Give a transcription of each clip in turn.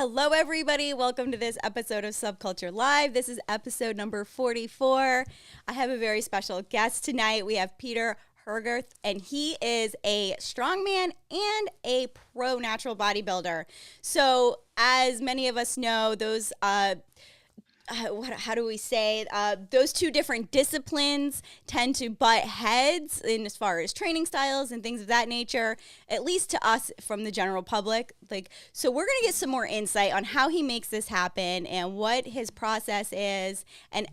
Hello, everybody. Welcome to this episode of Subculture Live. This is episode number 44. I have a very special guest tonight. We have Peter Herguth, and he is a strongman and a pro natural bodybuilder. So, as many of us know, those how do we say those two different disciplines tend to butt heads in as far as training styles and things of that nature, at least to us from the general public. So we're gonna get some more insight on how he makes this happen and what his process is, and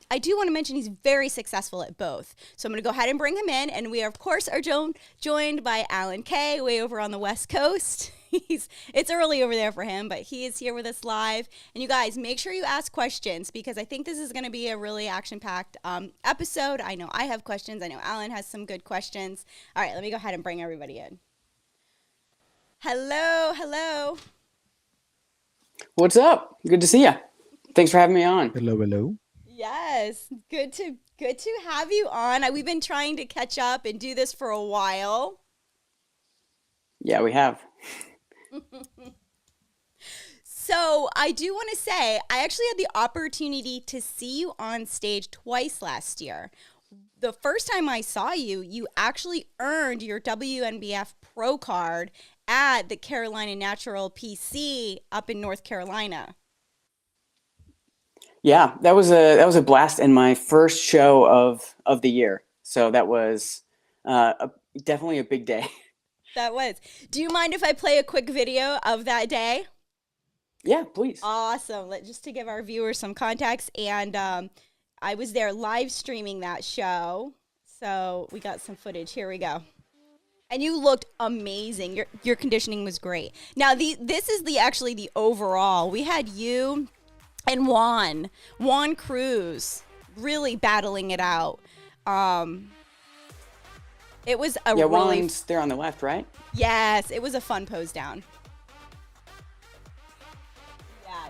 I do want to mention he's very successful at both. So I'm going to go ahead and bring him in. And we, of course, are joined by Alan K, way over on the West Coast. It's early over there for him, but he is here with us live. And you guys, make sure you ask questions because I think this is going to be a really action-packed episode. I know I have questions. I know Alan has some good questions. All right, let me go ahead and bring everybody in. Hello. What's up? Good to see you. Thanks for having me on. Hello. Yes, good to have you on. We've been trying to catch up and do this for a while. Yeah, we have. So I do want to say, I actually had the opportunity to see you on stage twice last year. The first time I saw you, you actually earned your WNBF Pro card at the Carolina Natural PC up in North Carolina. Yeah, that was a blast and my first show of the year. So that was definitely a big day. That was. Do you mind if I play a quick video of that day? Yeah, please. Awesome. Just to give our viewers some context, and I was there live streaming that show, so we got some footage. Here we go. And you looked amazing. Your conditioning was great. Now this is actually the overall. We had you and Juan Cruz really battling it out. It was a really... Juan's there on the left, right? Yes, it was a fun pose down. Yeah.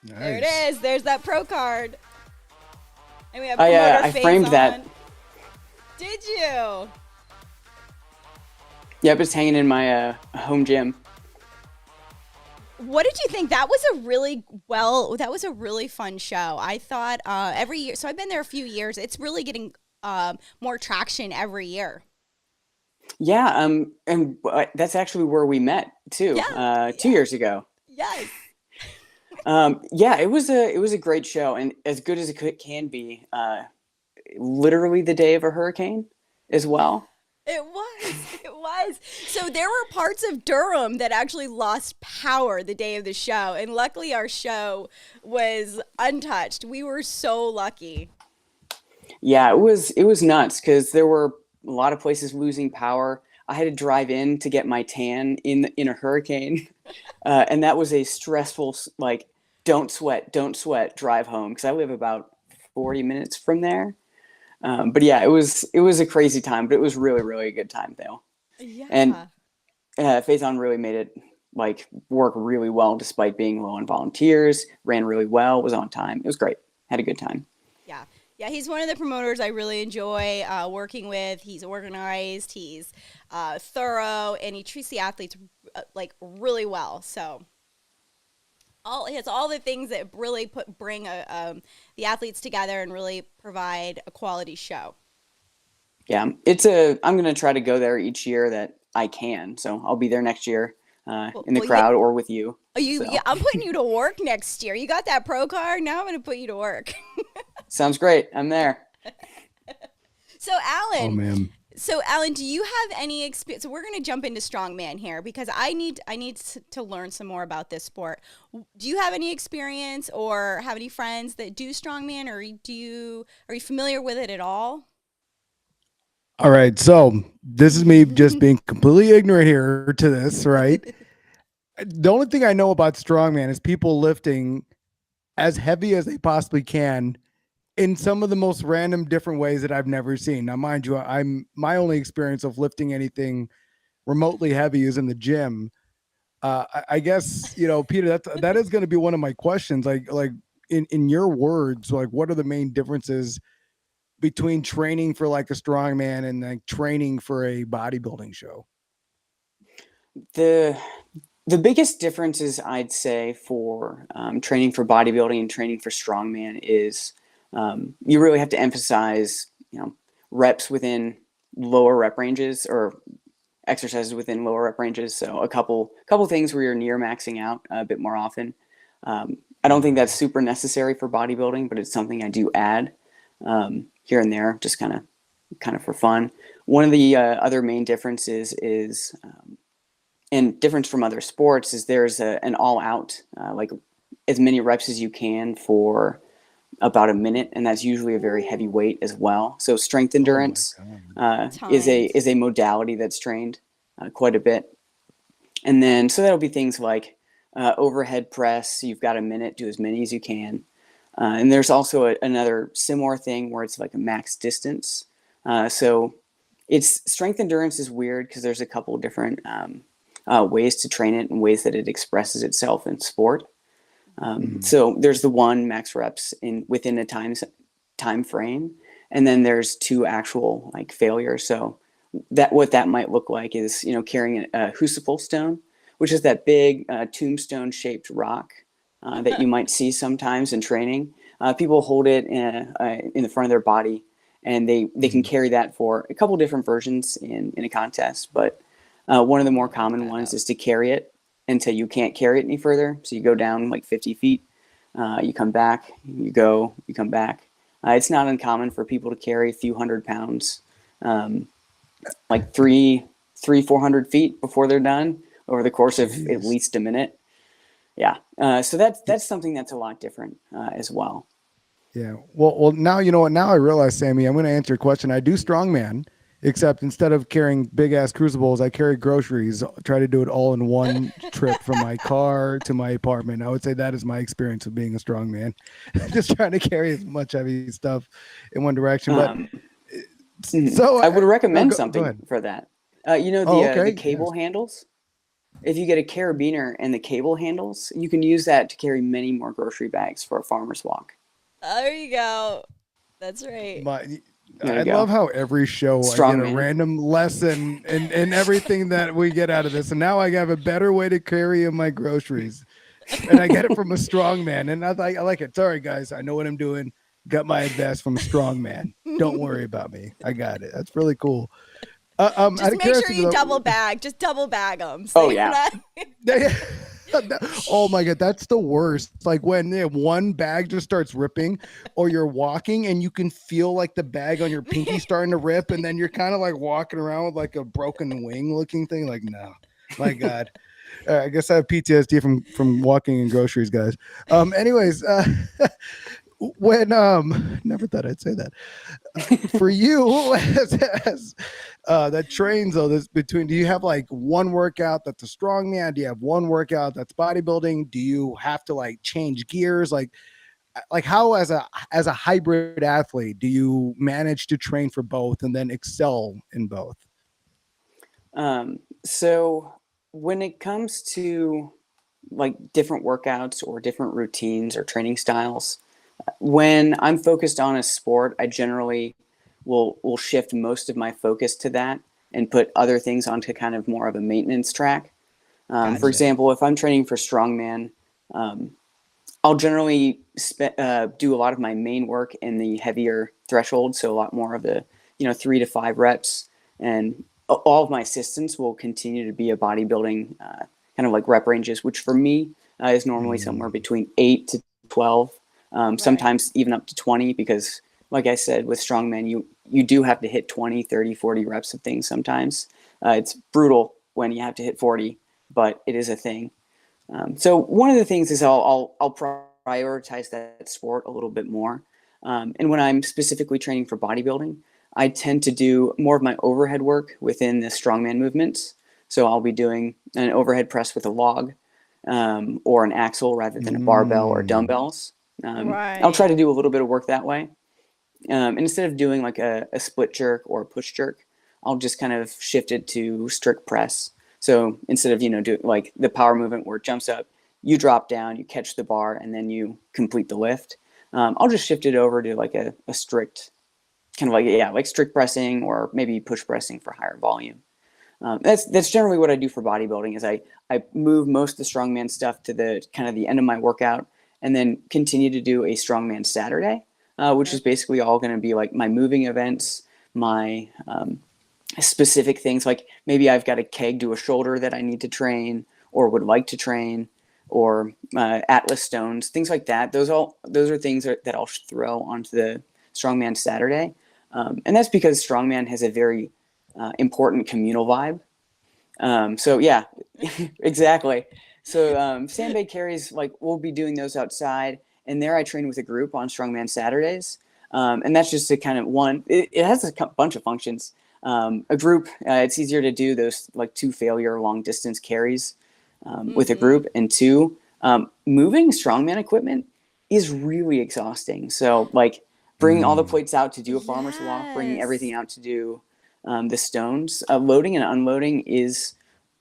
Nice. There it is. There's that pro card. And we have I framed on. that. Did you? Yep, it's hanging in my home gym. What did you think? That was a really fun show. I thought every year, so I've been there a few years. It's really getting more traction every year. Yeah, and that's actually where we met too. Yeah, 2 years ago. Yes. Yeah, it was a great show and as good as it can be. Literally the day of a hurricane as well. It was. So there were parts of Durham that actually lost power the day of the show. And luckily our show was untouched. We were so lucky. Yeah, it was nuts because there were a lot of places losing power. I had to drive in to get my tan in a hurricane. And that was a stressful, don't sweat, drive home. Because I live about 40 minutes from there. But yeah, it was a crazy time, but it was really, really a good time though. Yeah. And Faison really made it work really well despite being low on volunteers, ran really well, was on time. It was great. Had a good time. Yeah. Yeah, he's one of the promoters I really enjoy working with. He's organized, he's thorough, and he treats the athletes really well. So he has all the things that really bring the athletes together and really provide a quality show. Yeah, I'm going to try to go there each year that I can. So I'll be there next year in the crowd or with you. Yeah, I'm putting you to work next year. You got that pro card. Now I'm going to put you to work. Sounds great. I'm there. So Alan. Oh man. So Alan, do you have any experience? So we're going to jump into strongman here because I need to learn some more about this sport. Do you have any experience or have any friends that do strongman, or are you familiar with it at all? All right, so this is me just being completely ignorant here to this, right? The only thing I know about strongman is people lifting as heavy as they possibly can in some of the most random different ways that I've never seen. Now, mind you, my only experience of lifting anything remotely heavy is in the gym. I guess, Peter, that is going to be one of my questions. Like in your words, what are the main differences between training for like a strongman and like training for a bodybuilding show? The the biggest differences I'd say for training for bodybuilding and training for strongman is you really have to emphasize, reps within lower rep ranges or exercises within lower rep ranges. So a couple things where you're near maxing out a bit more often. I don't think that's super necessary for bodybuilding, but it's something I do add here and there, just kind of for fun. One of the other main differences is, and difference from other sports, is there's an all-out, like as many reps as you can for about a minute, and that's usually a very heavy weight as well. So strength endurance is a modality that's trained quite a bit. And then so that'll be things like overhead press. You've got a minute, do as many as you can. And there's also another similar thing where it's like a max distance. So it's strength endurance is weird because there's a couple of different ways to train it and ways that it expresses itself in sport. So there's the one max reps within a time frame, and then there's two actual like failures. So what that might look like is carrying a Husafel stone, which is that big tombstone shaped rock that you might see sometimes in training. People hold it in the front of their body, and they can carry that for a couple different versions in a contest. But one of the more common ones is to carry it until you can't carry it any further. So you go down like 50 feet, you come back, you come back. It's not uncommon for people to carry a few 100 pounds, like 400 feet before they're done over the course of at least a minute. Yeah. So that's something that's a lot different as well. Yeah. Well, now, you know what, now I realize, Sammy, I'm going to answer your question. I do strongman, except instead of carrying big ass crucibles, I carry groceries. Try to do it all in one trip from my car to my apartment. I would say that is my experience of being a strongman. Just trying to carry as much heavy stuff in one direction. But so I would recommend go something for that. okay. The cable handles. If you get a carabiner and the cable handles, you can use that to carry many more grocery bags for a farmer's walk. There you go. That's right. I love how every show I get a random lesson and everything that we get out of this. And now I have a better way to carry in my groceries. And I get it from a strong man. And I like it. Sorry, guys. I know what I'm doing. Got my advice from a strong man. Don't worry about me. I got it. That's really cool. Just make sure you double bag. Just double bag them. So yeah. Oh my God, that's the worst. It's like when one bag just starts ripping, or you're walking and you can feel like the bag on your pinky starting to rip, and then you're kind of like walking around with like a broken wing looking thing. Like, no, my God. I guess I have PTSD from walking in groceries, guys. Anyways, when never thought I'd say that. For you as that trains though, this between, do you have like one workout that's a strongman? Do you have one workout that's bodybuilding? Do you have to like change gears? Like how as a hybrid athlete do you manage to train for both and then excel in both? So when it comes to like different workouts or different routines or training styles, when I'm focused on a sport, I generally will shift most of my focus to that and put other things onto kind of more of a maintenance track. Gotcha. For example, if I'm training for strongman, I'll generally do a lot of my main work in the heavier threshold, so a lot more of the 3 to 5 reps, and all of my assistants will continue to be a bodybuilding kind of like rep ranges, which for me is normally somewhere between 8 to 12. Sometimes even up to 20, because like I said, with strongman, you do have to hit 20, 30, 40 reps of things sometimes. It's brutal when you have to hit 40, but it is a thing. So one of the things is I'll prioritize that sport a little bit more. And when I'm specifically training for bodybuilding, I tend to do more of my overhead work within the strongman movements. So I'll be doing an overhead press with a log or an axle rather than a barbell or dumbbells. I'll try to do a little bit of work that way. And instead of doing like a split jerk or a push jerk, I'll just kind of shift it to strict press. So instead of, doing like the power movement where it jumps up, you drop down, you catch the bar, and then you complete the lift. I'll just shift it over to like a strict kind of like, yeah, like strict pressing or maybe push pressing for higher volume. That's generally what I do for bodybuilding is I move most of the strongman stuff to the kind of the end of my workout and then continue to do a strongman Saturday, which is basically all going to be like my moving events, my specific things, like maybe I've got a keg to a shoulder that I need to train or would like to train, or Atlas stones, things like that. Those are things that I'll throw onto the strongman Saturday. And that's because strongman has a very important communal vibe. So yeah, exactly. So sandbag carries, like we'll be doing those outside, and there I train with a group on strongman Saturdays. And that's just to kind of it has a bunch of functions. A group, it's easier to do those like 2 failure long distance carries with a group, and 2, moving strongman equipment is really exhausting. So like bringing all the plates out to do a farmer's walk, bringing everything out to do the stones, loading and unloading is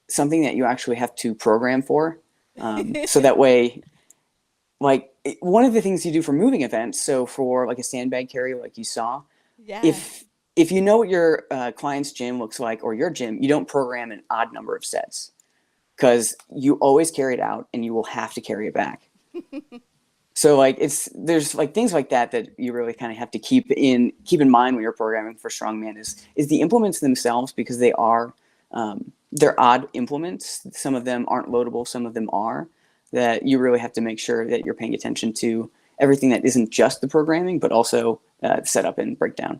something that you actually have to program for. So that way, like one of the things you do for moving events, so for like a sandbag carry, like you saw, if you know what your client's gym looks like or your gym, you don't program an odd number of sets because you always carry it out and you will have to carry it back. So like there's like things like that you really kind of have to keep in mind when you're programming for strongman is the implements themselves, because they are they're odd implements. Some of them aren't loadable, some of them are, that you really have to make sure that you're paying attention to everything that isn't just the programming, but also setup and breakdown.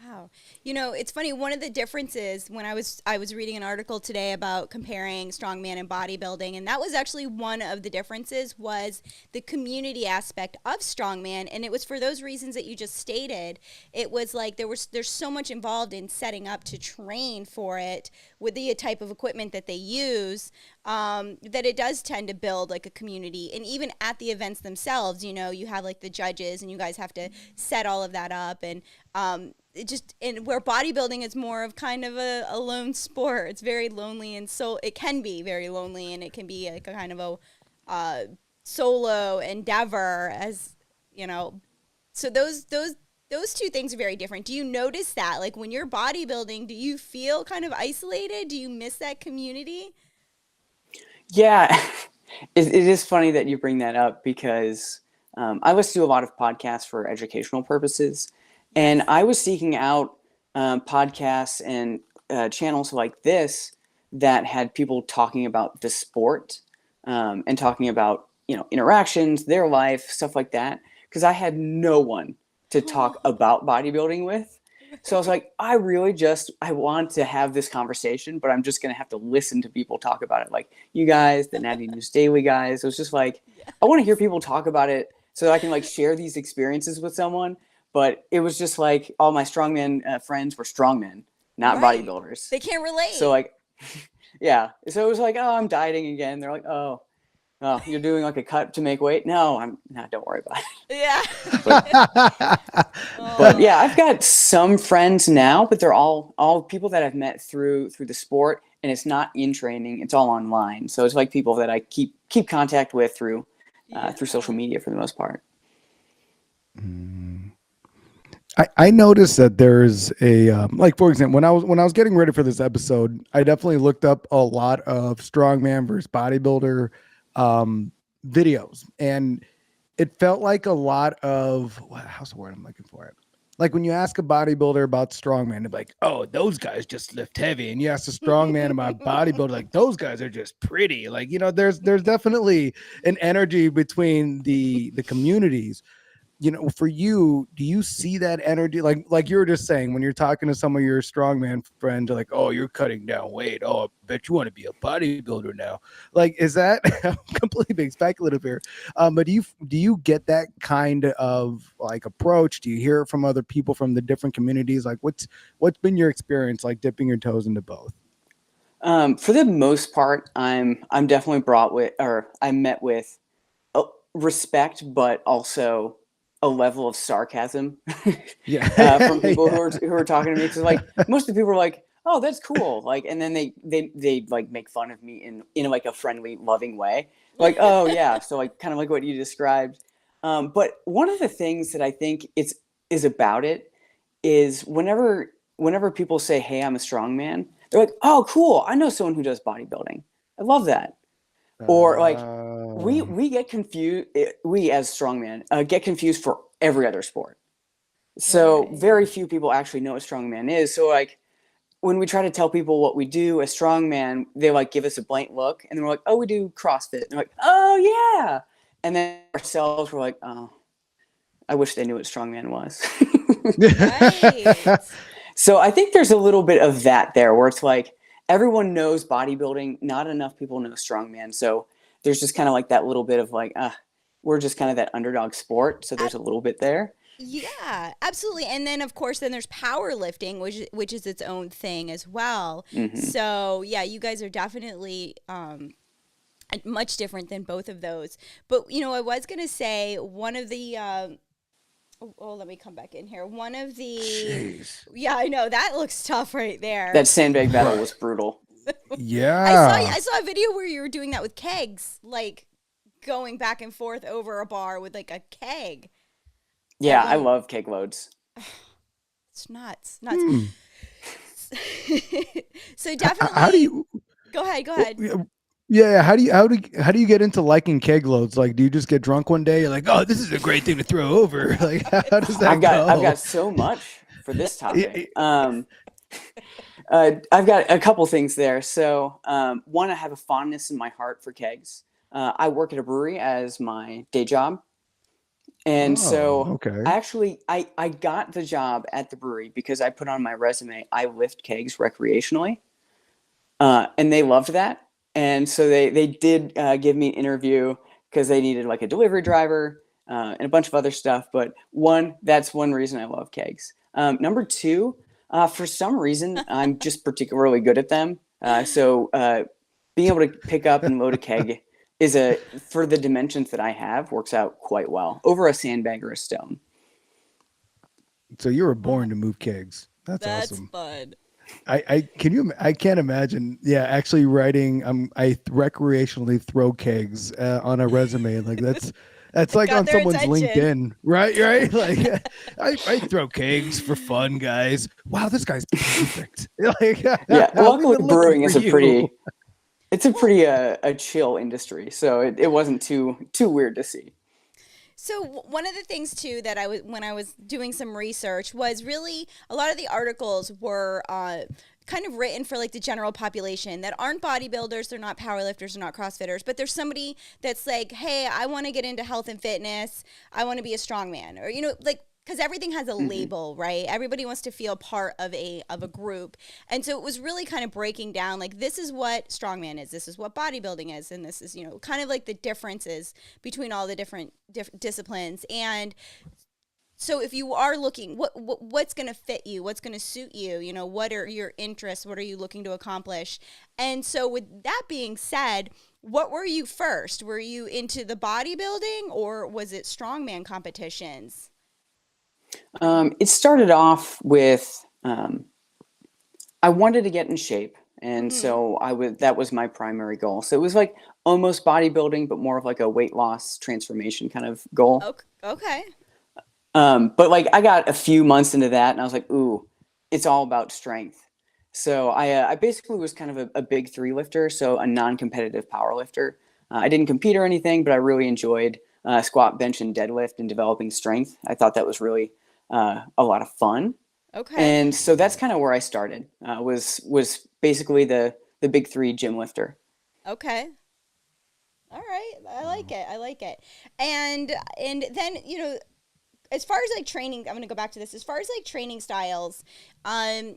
Wow. You know, it's funny. One of the differences when I was reading an article today about comparing strongman and bodybuilding, and that was actually one of the differences was the community aspect of strongman, and it was for those reasons that you just stated. It was like there's so much involved in setting up to train for it with the type of equipment that they use, that it does tend to build like a community. And even at the events themselves, you know, you have like the judges and you guys have to set all of that up, and and where bodybuilding is more of kind of a lone sport. It's very lonely, and so it can be very lonely, and it can be like a kind of a solo endeavor, as you know. So those 2 things are very different. Do you notice that, like when you're bodybuilding, do you feel kind of isolated? Do you miss that community? Yeah, it is funny that you bring that up, because I listen to a lot of podcasts for educational purposes. And I was seeking out podcasts and channels like this that had people talking about the sport, and talking about, you know, interactions, their life, stuff like that. Because I had no one to talk about bodybuilding with. So I was like, I want to have this conversation, but I'm just going to have to listen to people talk about it. Like you guys, the Natty News Daily guys. It was just like, I want to hear people talk about it so that I can like share these experiences with someone. But it was just like all my strongman friends were strongmen, not bodybuilders. They can't relate. So like, yeah. So it was like, oh, I'm dieting again. They're like, oh, you're doing like a cut to make weight? No, I'm not. Don't worry about it. Yeah. But yeah, I've got some friends now, but they're all people that I've met through the sport, and it's not in training. It's all online. So it's like people that I keep contact with through social media for the most part. I noticed that there's a like, for example, when I was getting ready for this episode, I definitely looked up a lot of strongman versus bodybuilder videos, and it felt like a lot of how's the word I'm looking for? It like when you ask a bodybuilder about strongman, they're like, "Oh, those guys just lift heavy," and you ask a strongman about bodybuilder, like, "Those guys are just pretty." Like, you know, there's definitely an energy between the communities. You know, for you, do you see that energy? Like you were just saying, when you're talking to some of your strongman friends, they're like, "Oh, you're cutting down weight. Oh, I bet you want to be a bodybuilder now." Like, is that I'm completely being speculative here? But do you get that kind of like approach? Do you hear it from other people from the different communities? Like, what's been your experience like dipping your toes into both? For the most part, I'm definitely I'm met with respect, but also a level of sarcasm from people who are talking to me. Because like most of the people are like, "Oh, that's cool," like, and then they like make fun of me in like a friendly, loving way. Like, "Oh yeah," so like kind of like what you described. But one of the things that I think is about it is whenever people say, "Hey, I'm a strongman," they're like, "Oh, cool! I know someone who does bodybuilding. I love that." Or like Oh. we get confused. We as strongman get confused for every other sport. So Right. very few people actually know what strongman is. So like when we try to tell people what we do as strongman, they like give us a blank look, and then we're like, "Oh, we do CrossFit." And they're like, "Oh yeah," and then ourselves we're like, "Oh, I wish they knew what strongman was." Right. So I think there's a little bit of that there, where it's like everyone knows bodybuilding, not enough people know strongman. So there's just kind of like that little bit of like, we're just kind of that underdog sport. So there's a little bit there. Yeah, absolutely. And then of course then there's powerlifting, which is its own thing as well. Hmm. So yeah, you guys are definitely much different than both of those. But I was gonna say one of the let me come back in here. One of the Jeez. yeah, I know that looks tough right there. That sandbag battle Right. was brutal. Yeah. I saw a video where you were doing that with kegs, like going back and forth over a bar with like a keg. I Yeah, I mean, love keg loads. it's nuts, nuts. Hmm. So How do definitely, you? go ahead, go Oh, ahead. yeah. How do you get into liking keg loads? Like, do you just get drunk one day? You're like, oh, this is a great thing to throw over. Like, how does that I've go? got so much for this Yeah, topic. I've got a couple things there. So one, I have a fondness in my heart for kegs. I work at a brewery as my day job. And oh, so okay. I got the job at the brewery because I put on my resume, I lift kegs recreationally. And they loved that. And so they did give me an interview because they needed like a delivery driver and a bunch of other stuff. But that's one reason I love kegs. Number two, for some reason, I'm just particularly good at them. So being able to pick up and load a keg for the dimensions that I have, works out quite well over a sandbag or a stone. So you were Wow, born to move kegs. That's that's awesome. fun. I can't imagine. Yeah, actually writing. I recreationally throw kegs on a resume. Like that's It like got on their someone's attention. LinkedIn, right? Right. Like I throw kegs for fun, guys. Wow, this guy's perfect. Like Yeah, we've luckily been looking brewing for is a you. pretty it's a Well, pretty a chill industry, so it wasn't too weird to see. so one of the things too that I was when I was doing some research was really a lot of the articles were kind of written for like the general population that aren't bodybuilders, they're not powerlifters, they're not CrossFitters, but there's somebody that's like, hey, I want to get into health and fitness, I want to be a strongman, or like because everything has a Hmm. label, right? Everybody wants to feel part of a group, and so it was really kind of breaking down like this is what strongman is, this is what bodybuilding is, and this is kind of like the differences between all the different disciplines. And so if you are looking what's going to fit you, what's going to suit you, what are your interests, what are you looking to accomplish. And so with that being said, what were you first? Were you into the bodybuilding or was it strongman competitions? It started off with I wanted to get in shape, and Mm-hmm. so that was my primary goal. So it was like almost bodybuilding, but more of like a weight loss transformation kind of goal. Okay. Okay. But like I got a few months into that, and I was like, ooh, it's all about strength. So I basically was kind of a big three lifter, so a non-competitive power lifter. I didn't compete or anything, but I really enjoyed squat, bench, and deadlift and developing strength. I thought that was really a lot of fun, Okay. and so that's kind of where I started. Was basically the big three gym lifter. Okay. All right. I like it. I like it. And then, as far as like training, I'm going to go back to this. As far as like training styles, um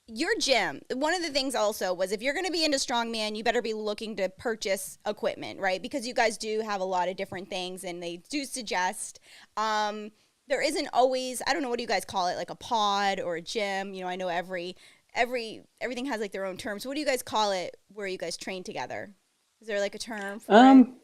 your gym, one of the things also was if you're going to be into strongman, you better be looking to purchase equipment, right? Because you guys do have a lot of different things and they do suggest there isn't always, I don't know, what do you guys call it, like a pod or a gym? I know everything has like their own terms. What do you guys call it where you guys train together? Is there like a term for it? Um,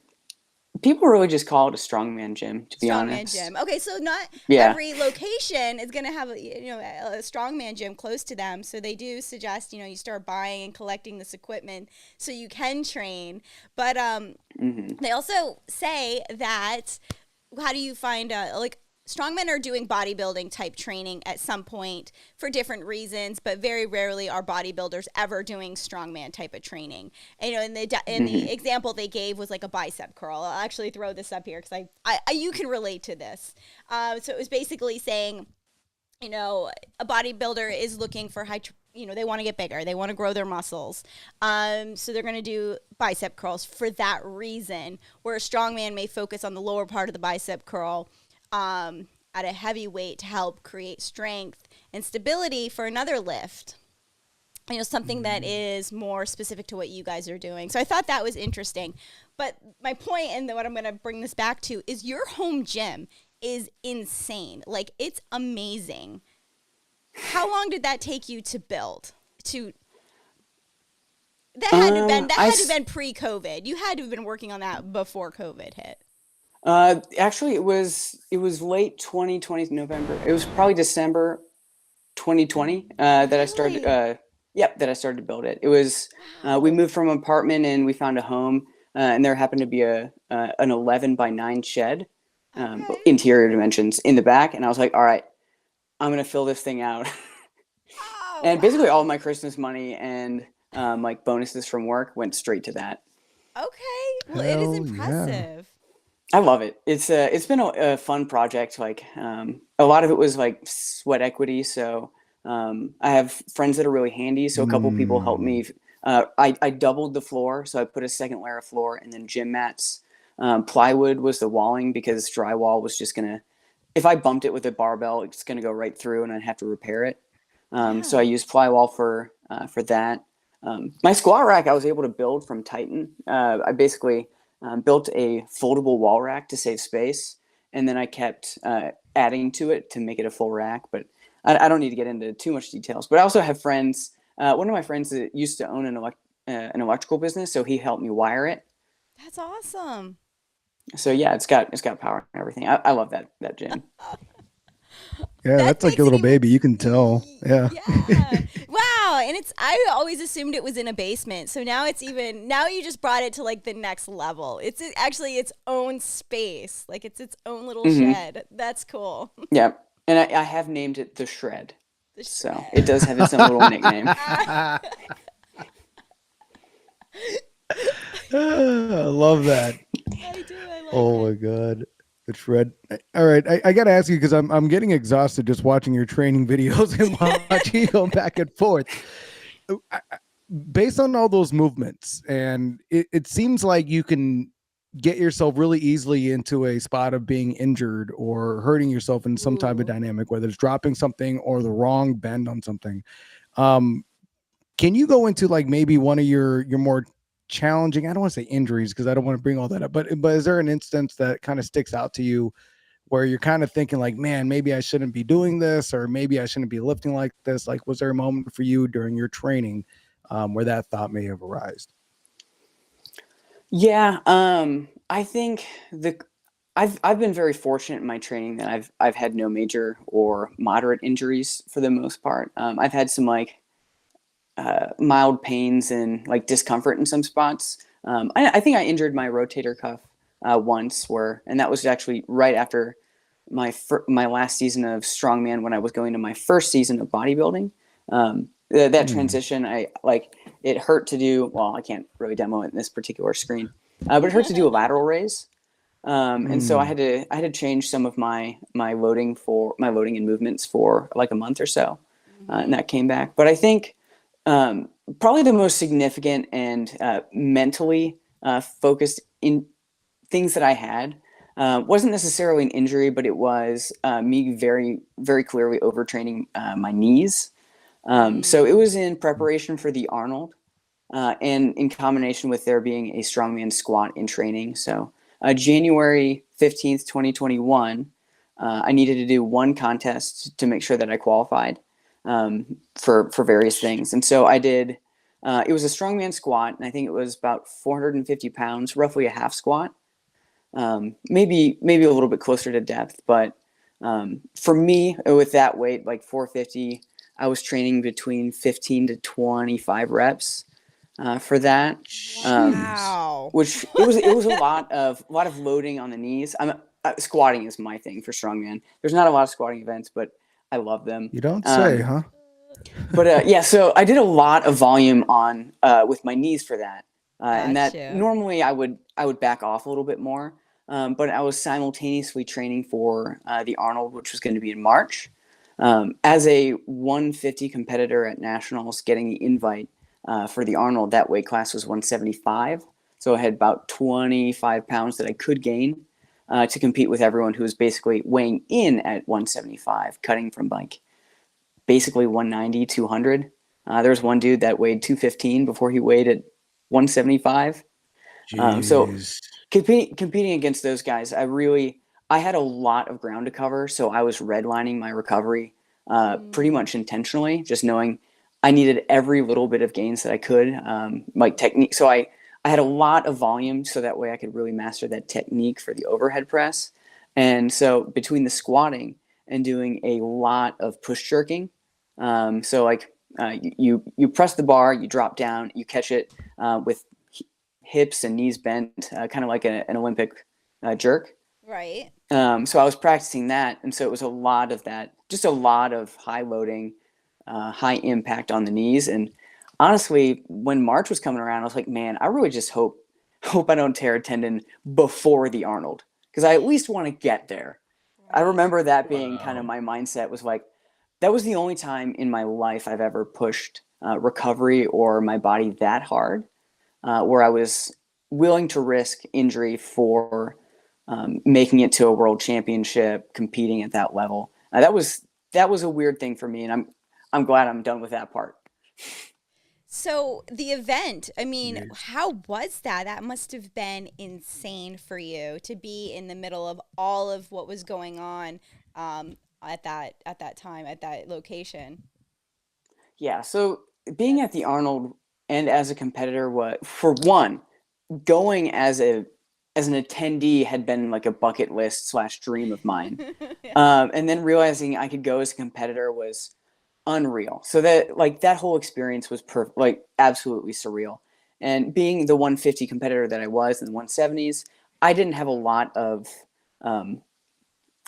People really just call it a strongman gym, to be Strongman honest. gym. Okay, so not Yeah. every location is going to have a strongman gym close to them. So they do suggest you start buying and collecting this equipment so you can train. But Hmm. they also say that how do you find like strongmen are doing bodybuilding type training at some point for different reasons, but very rarely are bodybuilders ever doing strongman type of training. And, you know, in the example they gave was like a bicep curl. I'll actually throw this up here because I you can relate to this. So it was basically saying, you know, a bodybuilder is looking for you know, they want to get bigger, they want to grow their muscles. So they're going to do bicep curls for that reason, where a strongman may focus on the lower part of the bicep curl at a heavy weight to help create strength and stability for another lift. You know, something that is more specific to what you guys are doing. So I thought that was interesting. But my point, and what I'm going to bring this back to, is your home gym is insane. Like, it's amazing. How long did that take you to build? That had to have been pre-COVID. You had to have been working on that before COVID hit. Actually, it was late 2020 November. It was probably December 2020 that I started. That I started to build it. It was we moved from an apartment and we found a home, and there happened to be an 11x9 shed, interior dimensions in the back, and I was like, all right, I'm gonna fill this thing out. And basically all of my Christmas money and like bonuses from work went straight to that. Okay, well, it is impressive. I love it. It's been a fun project. Like a lot of it was like sweat equity. So I have friends that are really handy. So a couple people helped me. I doubled the floor. So I put a second layer of floor and then gym mats. Plywood was the walling because drywall was just gonna, if I bumped it with a barbell, it's gonna go right through and I'd have to repair it. So I used plywall for that. My squat rack I was able to build from Titan. I basically built a foldable wall rack to save space, and then I kept adding to it to make it a full rack. But I don't need to get into too much details. But I also have friends. One of my friends that used to own an electrical business, so he helped me wire it. That's awesome. So yeah, it's got power and everything. I love that gym. Yeah, that's like a little baby. You can tell. Yeah. Yeah. Wow. And I always assumed it was in a basement. So now now you just brought it to like the next level. It's actually its own space. Like it's its own little shed. That's cool. Yeah. And I have named it the Shred. So it does have its own little nickname. I love that. I do. I like Oh my God. The Shred. All right. I got to ask you, because I'm getting exhausted just watching your training videos and watching you go back and forth. Based on all those movements, and it seems like you can get yourself really easily into a spot of being injured or hurting yourself in some type of dynamic, whether it's dropping something or the wrong bend on something. Can you go into like maybe one of your more challenging, I don't want to say injuries because I don't want to bring all that up, but is there an instance that kind of sticks out to you where you're kind of thinking like, man, maybe I shouldn't be doing this, or maybe I shouldn't be lifting like this? Like, was there a moment for you during your training where that thought may have arisen? Yeah, I think I've been very fortunate in my training that I've had no major or moderate injuries for the most part. I've had some like mild pains and like discomfort in some spots. I think I injured my rotator cuff once, and that was actually right after my last season of strongman, when I was going to my first season of bodybuilding. That transition, it hurt to do. Well, I can't really demo it in this particular screen, but it hurt to do a lateral raise. And so I had to change some of my loading and movements for like a month or so, and that came back. But I think probably the most significant and mentally focused in things that I had wasn't necessarily an injury, but it was me very, very clearly overtraining my knees. So it was in preparation for the Arnold, and in combination with there being a strongman squat in training. So January 15th, 2021, I needed to do one contest to make sure that I qualified for various things. And so I did, it was a strongman squat, and I think it was about 450 pounds, roughly a half squat, maybe a little bit closer to depth. But for me, with that weight, like 450, I was training between 15 to 25 reps for that. Wow. Which it was a lot of loading on the knees. squatting is my thing for strongman. There's not a lot of squatting events, but I love them. You don't say, huh? But yeah, so I did a lot of volume on with my knees for that, and that Gotcha. normally I would back off a little bit more, but I was simultaneously training for the Arnold, which was going to be in March, as a 150 competitor at nationals. Getting the invite for the Arnold, that weight class was 175, so I had about 25 pounds that I could gain to compete with everyone who was basically weighing in at 175, cutting from like basically 190, 200. There was one dude that weighed 215 before he weighed at 175. So Jeez. competing against those guys, I had a lot of ground to cover, so I was redlining my recovery pretty much intentionally, just knowing I needed every little bit of gains that I could, like technique. So I had a lot of volume, so that way I could really master that technique for the overhead press. And so between the squatting and doing a lot of push jerking, so like you press the bar, you drop down, you catch it with hips and knees bent, kind of like an Olympic jerk. Right. So I was practicing that, and so it was a lot of that, just a lot of high loading, high impact on the knees. And honestly, when March was coming around, I was like, man, I really just hope I don't tear a tendon before the Arnold, because I at least want to get there. I Right. remember that being kind of Wow. my mindset, was like, that was the only time in my life I've ever pushed recovery or my body that hard, where I was willing to risk injury for making it to a world championship, competing at that level. That was a weird thing for me, and I'm glad I'm done with that part. So the event, I mean, Jeez. how was that? That must have been insane for you to be in the middle of all of what was going on at that time at that location. Yeah, so being at the That's Arnold and as a competitor, what for one, going as an attendee had been like a bucket list slash dream of mine. yeah. And then realizing I could go as a competitor was unreal. So that like that whole experience was like absolutely surreal. And being the 150 competitor that I was in the 170s, I didn't have um,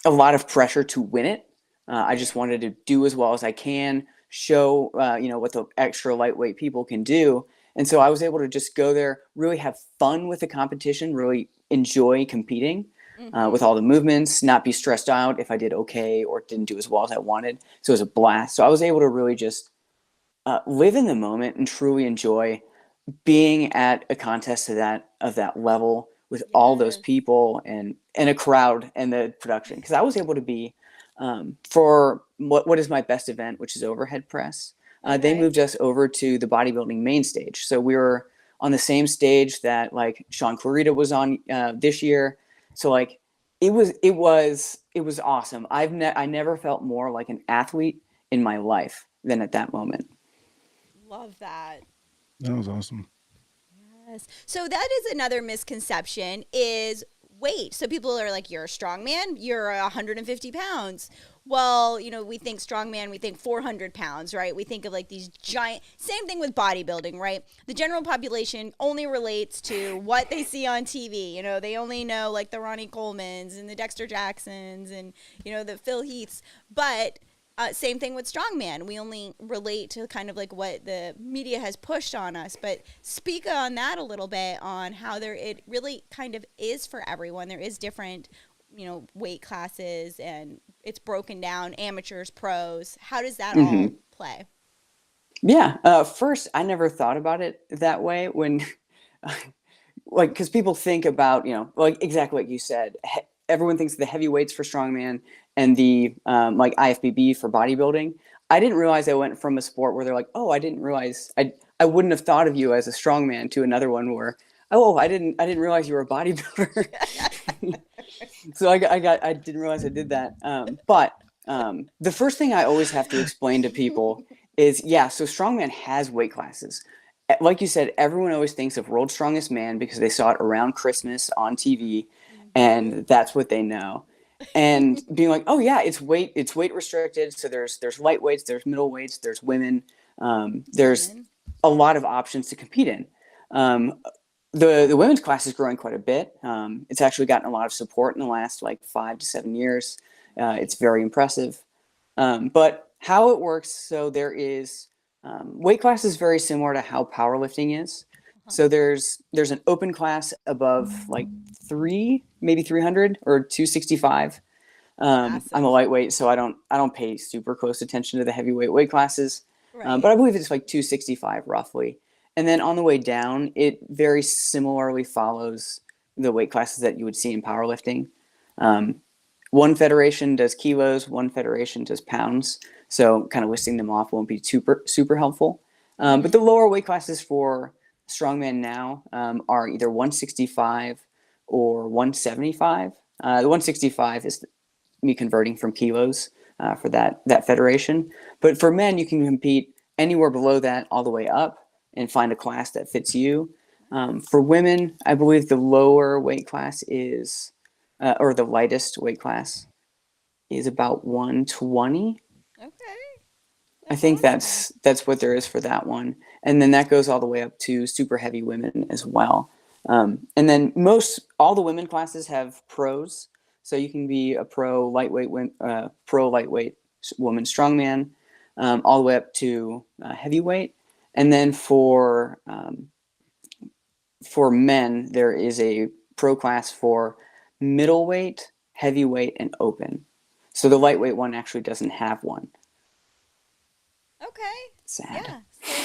a lot of pressure to win it. I just Right. wanted to do as well as I can, show what the extra lightweight people can do. And so I was able to just go there, really have fun with the competition, really enjoy competing with Mm-hmm. all the movements, not be stressed out if I did okay or didn't do as well as I wanted. So it was a blast. So I was able to really just live in the moment and truly enjoy being at a contest of that level with all those Yes. people and a crowd and the production, because I was able to be for what is my best event, which is overhead press. They Okay. moved us over to the bodybuilding main stage, so we were on the same stage that like Sean Clarita was on this year. So like it was awesome. I never felt more like an athlete in my life than at that moment. Love that. That was awesome. Yes. So that is another misconception is weight. So people are like, you're a strong man, you're 150 pounds. Well, we think strong man, we think 400 pounds, right? We think of like these giant, same thing with bodybuilding, right? The general population only relates to what they see on TV. They only know like the Ronnie Colemans and the Dexter Jacksons and, the Phil Heaths. But same thing with strongman. We only relate to kind of like what the media has pushed on us. But speak on that a little bit on how it really kind of is for everyone. There is different, weight classes, and it's broken down amateurs, pros. How does that all Hmm. play? Yeah. First, I never thought about it that way when, like, because people think about, like exactly what you said. Everyone thinks the heavyweights for strongman and the like IFBB for bodybuilding. I didn't realize I went from a sport where they're like, oh, I didn't realize I wouldn't have thought of you as a strongman, to another one where, oh, I didn't realize you were a bodybuilder. So I didn't realize I did that. But the first thing I always have to explain to people is, yeah, so strongman has weight classes. Like you said, everyone always thinks of World's Strongest Man because they saw it around Christmas on TV, Mhm. and that's what they know. And being like, oh yeah, it's weight restricted. So there's lightweights, there's middleweights, there's women, there's Men. a lot of options to compete in. Um, The women's class is growing quite a bit. It's actually gotten a lot of support in the last like 5 to 7 years. It's very impressive. But how it works, so there is weight class is very similar to how powerlifting is. So there's an open class above like maybe 300 or 265. I'm a lightweight, so I don't pay super close attention to the heavyweight weight classes. Right. But I believe it's like 265 roughly. And then on the way down, it very similarly follows the weight classes that you would see in powerlifting. One federation does kilos, one federation does pounds. So kind of listing them off won't be super helpful. But the lower weight classes for strongman now are either 165 or 175. The 165 is me converting from kilos for that federation. But for men, you can compete anywhere below that all the way up and find a class that fits you. For women, I believe the lower weight class is, or the lightest weight class is about 120. Okay. I think awesome. that's what there is for that one. And then that goes all the way up to super heavy women as well. And then all the women classes have pros. So you can be a pro lightweight woman strongman, all the way up to heavyweight. And then for men, there is a pro class for middleweight, heavyweight, and open. So the lightweight one actually doesn't have one. Okay. Sad. Yeah.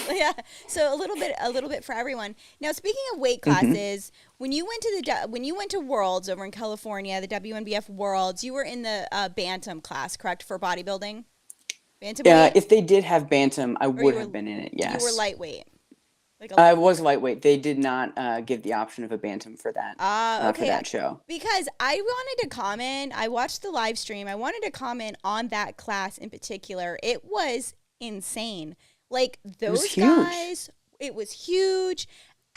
So, yeah. So a little bit for everyone. Now, speaking of weight classes, when you went to Worlds over in California, the WNBF Worlds, you were in the bantam class, correct, for bodybuilding? Bantam. Yeah. If they did have bantam, I would have been in it. Yes. You were lightweight. I was lightweight. They did not give the option of a bantam for that. Okay. For that show. Because I wanted to comment. I watched the live stream. I wanted to comment on that class in particular. It was insane. Like those guys, it was huge.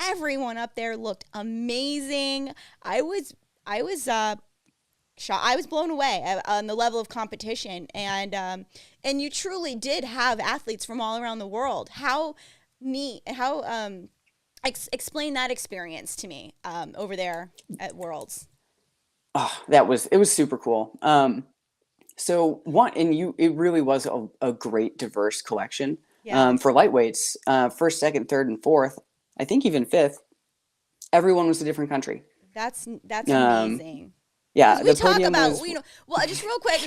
Everyone up there looked amazing. I was shocked. I was blown away on the level of competition, and you truly did have athletes from all around the world. How neat! How explain that experience to me over there at Worlds. Oh, it was super cool. So it really was a great diverse collection. Yeah. For lightweights, first, second, third, and fourth, I think even fifth, everyone was a different country. That's amazing. Yeah, we talk about just real quick.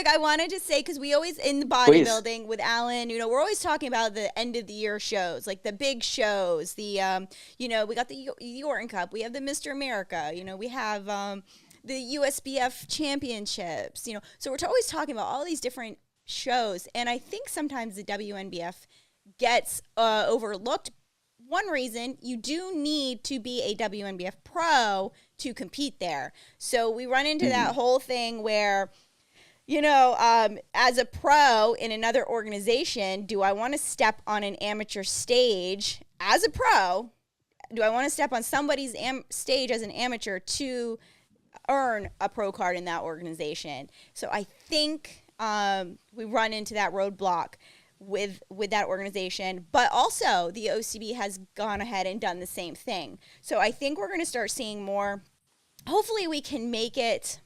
I wanted to say, because we always in the bodybuilding with Alan, we're always talking about the end of the year shows, like the big shows. The we got the Yorton Cup, we have the Mr. America, we have the USBF championships, so we're always talking about all these different shows, and I think sometimes the WNBF gets overlooked. One reason, you do need to be a WNBF pro to compete there. So we run into that whole thing where, as a pro in another organization, do I want to step on an amateur stage as a pro? Do I want to step on somebody's stage as an amateur to earn a pro card in that organization? So I think we run into that roadblock with that organization, but also the OCB has gone ahead and done the same thing. So I think we're going to start seeing more. Hopefully we can make it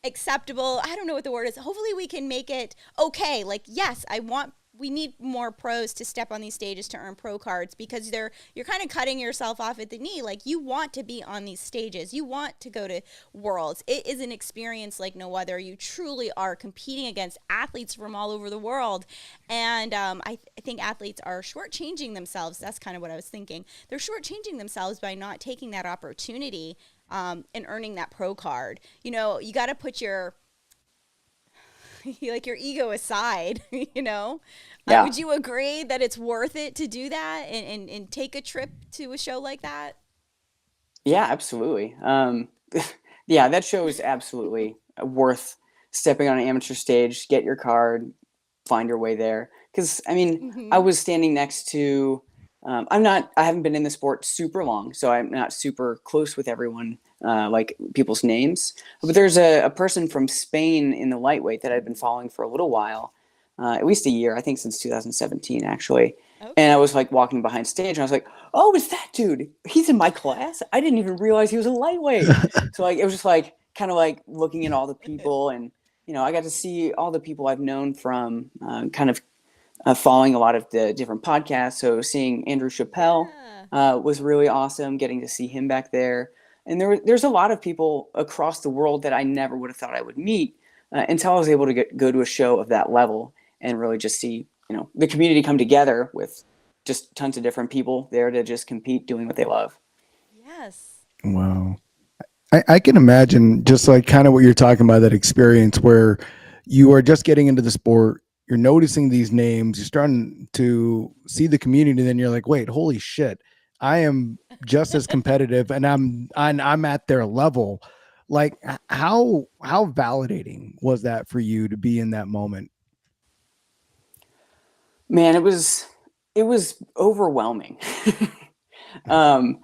acceptable. I don't know what the word is. Hopefully we can make it okay. Like, yes, we need more pros to step on these stages to earn pro cards, because you're kind of cutting yourself off at the knee. Like, you want to be on these stages. You want to go to Worlds. It is an experience like no other. You truly are competing against athletes from all over the world. And I think athletes are shortchanging themselves. That's kind of what I was thinking. They're shortchanging themselves by not taking that opportunity and earning that pro card. You got to put your ego aside, Yeah. Would you agree that it's worth it to do that and take a trip to a show like that? Yeah, absolutely. Yeah, that show is absolutely worth stepping on an amateur stage, get your card, find your way there. Because, I was standing next to, I haven't been in the sport super long, so I'm not super close with everyone, like people's names. But there's a person from Spain in the lightweight that I've been following for a little while. at least a year, I think since 2017 actually. Okay. And I was like walking behind stage and I was like, oh, it's that dude. He's in my class. I didn't even realize he was a lightweight. So like, it was just like, kind of like looking at all the people and, I got to see all the people I've known from kind of following a lot of the different podcasts. So seeing Andrew Chappelle was really awesome, getting to see him back there. And there's a lot of people across the world that I never would have thought I would meet until I was able to go to a show of that level and really just see, the community come together with just tons of different people there to just compete doing what they love. Yes. Wow. I can imagine just like kind of what you're talking about, that experience where you are just getting into the sport, you're noticing these names, you're starting to see the community, then you're like, wait, holy shit, I am just as competitive and I'm at their level. Like how validating was that for you to be in that moment? Man, it was overwhelming. um,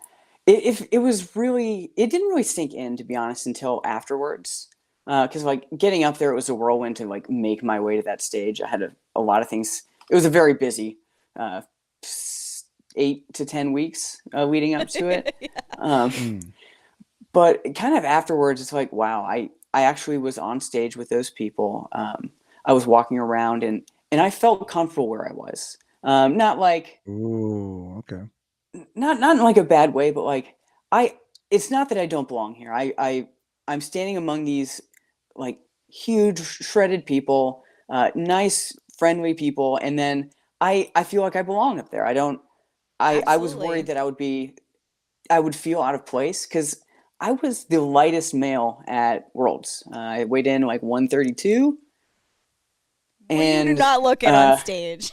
it was really, it didn't really sink in, to be honest, until afterwards. Because like getting up there, it was a whirlwind to like make my way to that stage. I had a lot of things. It was a very busy 8 to 10 weeks leading up to it. Yeah. But kind of afterwards, it's like, wow, I actually was on stage with those people. I was walking around and I felt comfortable where I was. Not like, Ooh, okay. not in like a bad way, but like it's not that I don't belong here. I'm standing among these like huge shredded people, nice, friendly people. And then I feel like I belong up there. I was worried Absolutely. that I would feel out of place because I was the lightest male at Worlds. I weighed in like 132, Well, you do and not look it on stage.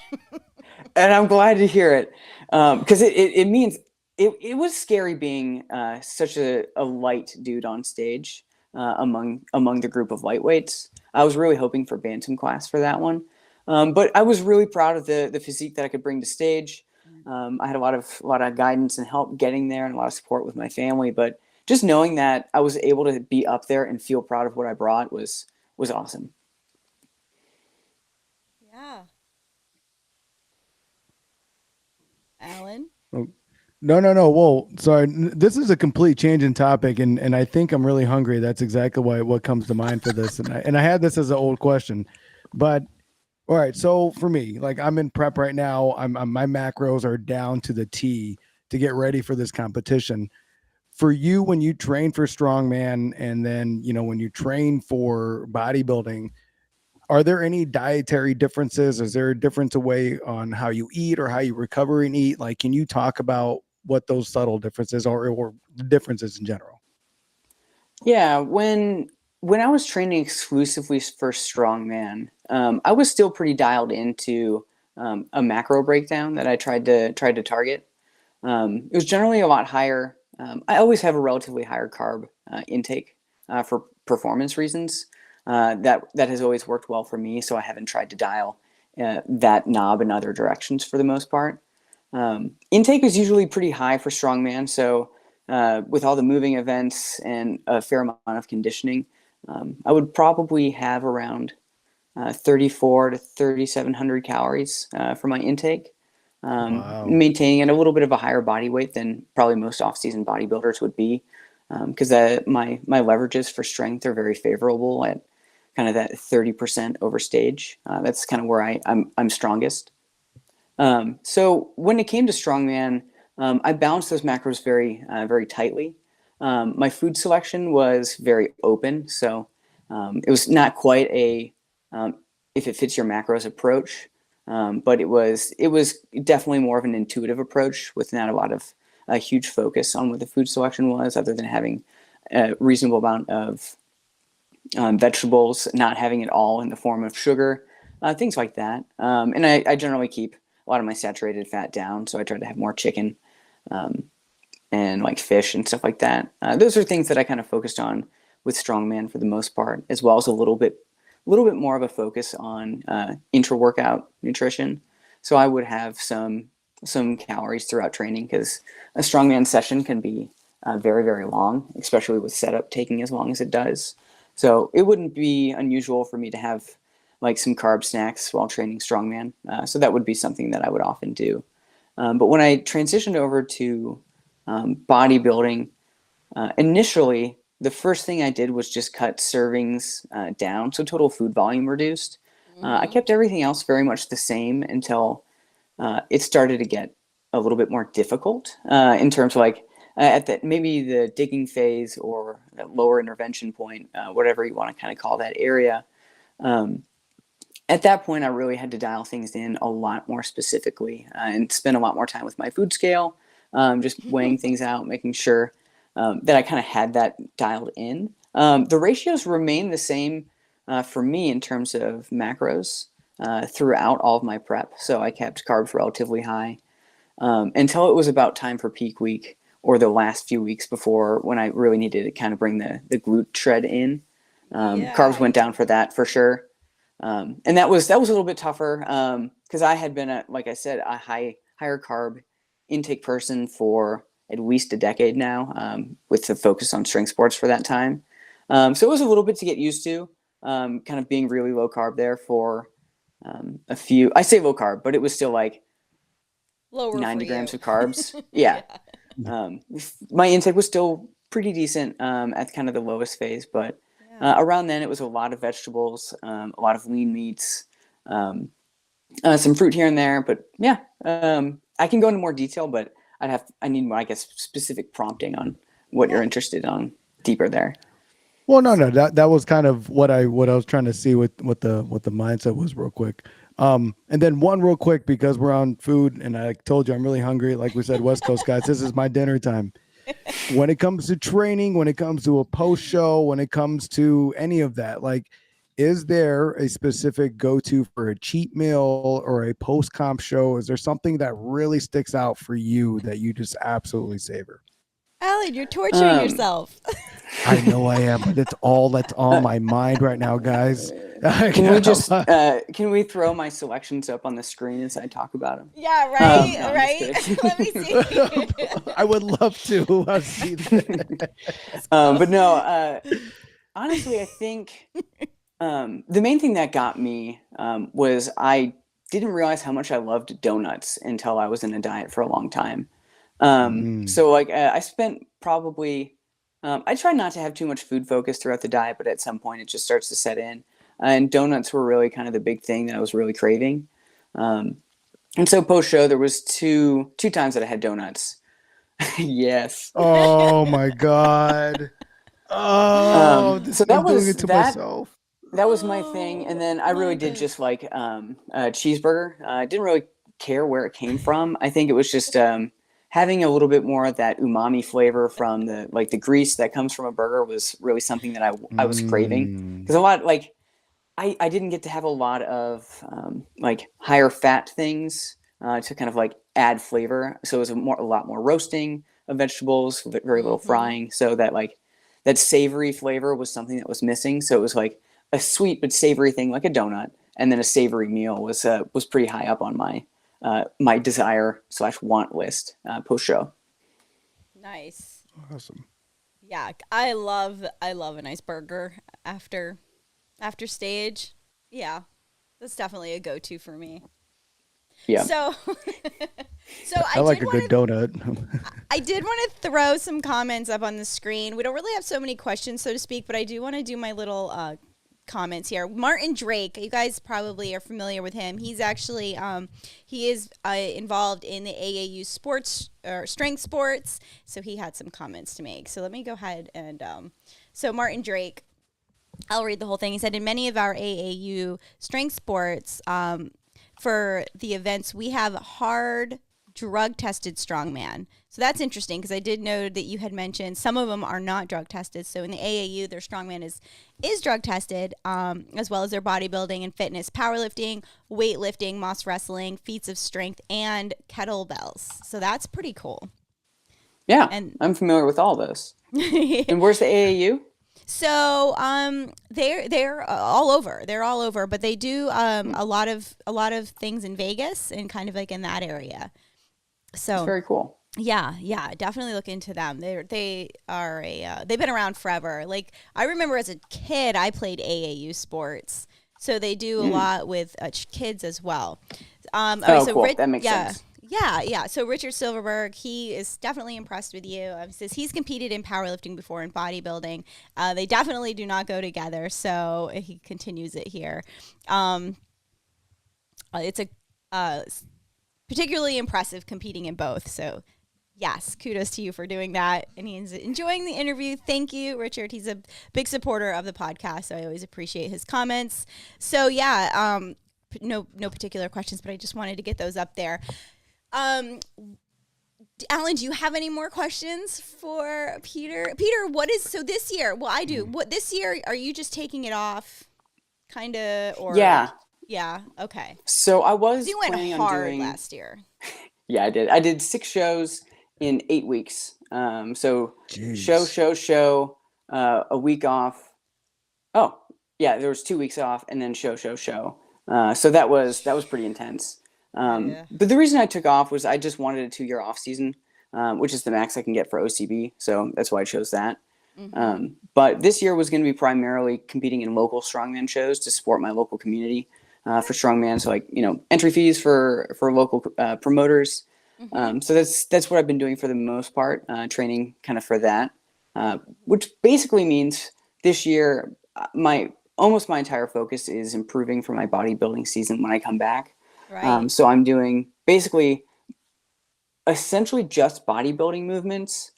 and I'm glad to hear it because it means it was scary being such a light dude on stage among the group of lightweights. I was really hoping for bantam class for that one, but I was really proud of the physique that I could bring to stage. I had a lot of guidance and help getting there, and a lot of support with my family. But just knowing that I was able to be up there and feel proud of what I brought was awesome. Yeah. Alan? Oh, no. Whoa, sorry. This is a complete change in topic, and I think I'm really hungry. That's exactly what comes to mind for this. And I had this as an old question, but all right. So for me, like I'm in prep right now. My macros are down to the T to get ready for this competition. For you, when you train for strongman, and then when you train for bodybuilding, are there any dietary differences? Is there a difference away on how you eat or how you recover and eat? Like, can you talk about what those subtle differences are, or the differeces in general? Yeah, when I was training exclusively for strongman, I was still pretty dialed into a macro breakdown that I tried to target. It was generally a lot higher. I always have a relatively higher carb intake for performance reasons. That has always worked well for me, so I haven't tried to dial that knob in other directions for the most part. Intake is usually pretty high for strongman, so with all the moving events and a fair amount of conditioning, I would probably have around 34 to 3,700 calories for my intake. Wow. Maintaining at a little bit of a higher body weight than probably most off-season bodybuilders would be, because my leverages for strength are very favorable at kind of that 30% over stage. That's kind of where I'm strongest. So when it came to strongman, I balanced those macros very tightly. My food selection was very open, so it was not quite a if it fits your macros approach, but it was definitely more of an intuitive approach with not a lot of a huge focus on what the food selection was, other than having a reasonable amount of vegetables, not having it all in the form of sugar, things like that. And I generally keep a lot of my saturated fat down, so I try to have more chicken and like fish and stuff like that. Those are things that I kind of focused on with strongman for the most part, as well as a little bit more of a focus on intra-workout nutrition. So I would have some calories throughout training, because a strongman session can be very, very long, especially with setup taking as long as it does. So it wouldn't be unusual for me to have like some carb snacks while training strongman. So that would be something that I would often do. But when I transitioned over to bodybuilding, initially, the first thing I did was just cut servings down, so total food volume reduced. I kept everything else very much the same until it started to get a little bit more difficult in terms of like at that maybe the digging phase or that lower intervention point, whatever you want to kind of call that area. At that point, I really had to dial things in a lot more specifically and spend a lot more time with my food scale, just weighing things out, making sure that I kind of had that dialed in. The ratios remain the same for me in terms of macros throughout all of my prep. So I kept carbs relatively high until it was about time for peak week or the last few weeks before when I really needed to kind of bring the glute shred in. Carbs went down for that for sure. And that was a little bit tougher because I had been, like I said, a higher carb intake person for at least a decade now with the focus on strength sports for that time. So it was a little bit to get used to, kind of being really low carb there for a few, I say low carb, but it was still like lower 90 grams you. of carbs. Yeah. My intake was still pretty decent at kind of the lowest phase, but around then it was a lot of vegetables, a lot of lean meats, some fruit here and there, but yeah, I can go into more detail, but I need more, I guess, specific prompting on what you're interested on deeper there. Well, no, that was kind of what I was trying to see what the mindset was real quick. And then one real quick, because we're on food and I told you I'm really hungry. Like we said, West Coast guys, this is my dinner time. When it comes to training, when it comes to a post show, when it comes to any of that, like, is there a specific go-to for a cheat meal or a post-comp show? Is there something that really sticks out for you that you just absolutely savor? Alan, you're torturing yourself. I know I am, but it's all that's on my mind right now, guys. Can we throw my selections up on the screen as I talk about them? Yeah, right, No, right. Let me see. I would love to. I'll see that. But no, honestly, I think the main thing that got me was I didn't realize how much I loved donuts until I was in a diet for a long time. So like I spent probably, I try not to have too much food focus throughout the diet, but at some point it just starts to set in. And donuts were really kind of the big thing that I was really craving. And so post show, there was two times that I had donuts. Yes. Oh my God. Oh, so that I'm was doing it to that. myself. That was my thing. And then I really did just like a cheeseburger. I didn't really care where it came from. I think it was just having a little bit more of that umami flavor from the grease that comes from a burger was really something that I was craving. Because a lot, like, I didn't get to have a lot of like higher fat things to kind of like add flavor. So it was a lot more roasting of vegetables, very little frying. So that like that savory flavor was something that was missing. So it was like a sweet but savory thing like a donut, and then a savory meal was pretty high up on my my desire/want list post show. Nice. Awesome. Yeah, I love a nice burger after stage. Yeah, that's definitely a go-to for me. Yeah. So, I like a good donut. I did want to throw some comments up on the screen. We don't really have so many questions, so to speak, but I do want to do my little comments here. Martin Drake, you guys probably are familiar with him. He's actually he is involved in the AAU sports or strength sports, so he had some comments to make. So let me go ahead and so Martin Drake, I'll read the whole thing. He said, in many of our AAU strength sports, for the events, we have hard drug-tested strongman. So that's interesting because I did know that you had mentioned some of them are not drug-tested. So in the AAU, their strongman is drug-tested, as well as their bodybuilding and fitness, powerlifting, weightlifting, moss wrestling, feats of strength, and kettlebells. So that's pretty cool. Yeah, and I'm familiar with all those. And where's the AAU? So they're all over. They're all over, but they do a lot of things in Vegas and kind of like in that area. So that's very cool. Yeah, definitely look into them. They've been around forever. Like I remember as a kid, I played AAU sports. So they do a lot with kids as well. Cool. That makes sense. Yeah. So Richard Silverberg, he is definitely impressed with you. He says he's competed in powerlifting before and bodybuilding. They definitely do not go together. So he continues it here. It's a particularly impressive competing in both. So yes, kudos to you for doing that. And he's enjoying the interview. Thank you, Richard. He's a big supporter of the podcast, so I always appreciate his comments. So yeah, no particular questions, but I just wanted to get those up there. Alan, do you have any more questions for Peter? Peter, so this year? Well, I do. What this year? Are you just taking it off, kind of, or Yeah. Yeah. Okay. So I was You went planning hard on doing last year. Yeah, I did. I did 6 shows in 8 weeks. So Jeez. show, a week off. Oh, yeah, there was 2 weeks off, and then show. So that was pretty intense. Yeah. But the reason I took off was I just wanted a 2-year off season, which is the max I can get for OCB. So that's why I chose that. But this year was going to be primarily competing in local strongman shows to support my local community for strongman. So entry fees for local promoters. So that's what I've been doing for the most part, training kind of for that, which basically means this year almost my entire focus is improving for my bodybuilding season when I come back. Right. So I'm doing basically essentially just bodybuilding movements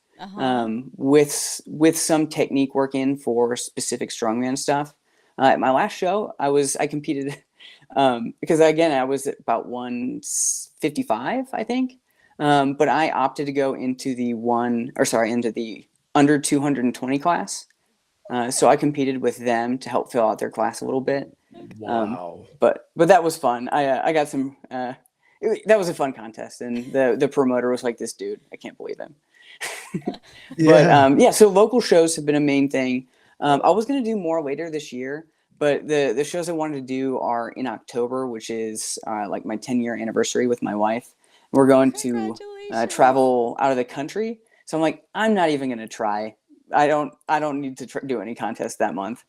with some technique work in for specific strongman stuff. At my last show, I competed because again I was at about 155, I think, but I opted to go into the under 220 class. So I competed with them to help fill out their class a little bit. Wow. But that was fun. I got some. That was a fun contest, and the promoter was like, "This dude, I can't believe him." But so local shows have been a main thing. I was going to do more later this year, but the shows I wanted to do are in October, which is like my 10-year anniversary with my wife. We're going to travel out of the country, so I'm like, I'm not even going to try. I don't need to do any contests that month.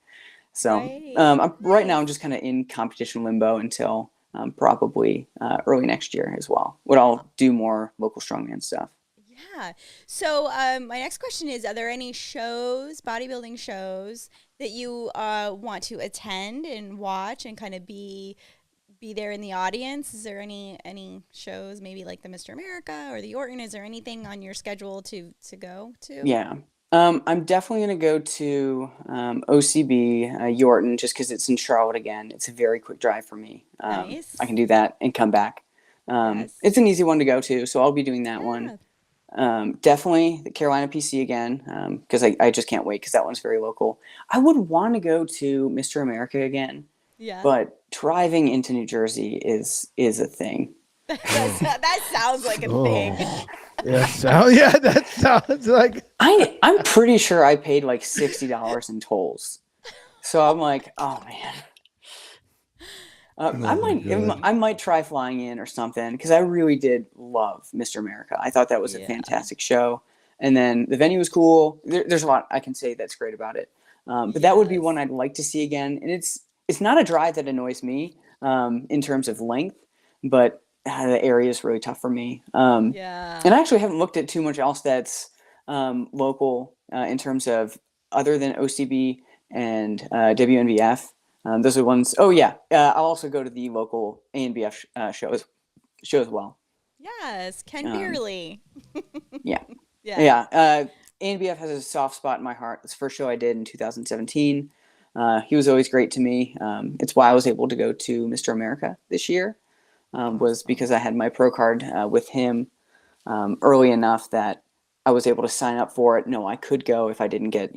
So right now I'm just kind of in competition limbo until probably early next year as well. But I'll do more local strongman stuff. Yeah. So my next question is, are there any bodybuilding shows that you want to attend and watch and kind of be there in the audience? Is there any shows, maybe like the Mr. America or the Orton? Is there anything on your schedule to go to? Yeah. I'm definitely going to go to OCB, Yorton, just because it's in Charlotte again. It's a very quick drive for me. Nice. I can do that and come back. It's an easy one to go to, so I'll be doing that one. Definitely the Carolina PC again, because I just can't wait because that one's very local. I would want to go to Mr. America again, but driving into New Jersey is a thing. That sounds like a thing. That sounds like. I'm pretty sure I paid like $60 in tolls, so I'm like, oh man. I might try flying in or something because I really did love Mr. America. I thought that was a fantastic show, and then the venue was cool. There's a lot I can say that's great about it, but that would be one I'd like to see again. And it's not a drive that annoys me in terms of length, but the area is really tough for me. And I actually haven't looked at too much else that's local in terms of other than OCB and WNBF. Those are ones. Oh yeah, I'll also go to the local ANBF show as well. Yes, Ken Beerley. Yeah. ANBF has a soft spot in my heart. It's the first show I did in 2017. He was always great to me. It's why I was able to go to Mr. America this year. Was because I had my pro card with him early enough that I was able to sign up for it. No, I could go if I didn't get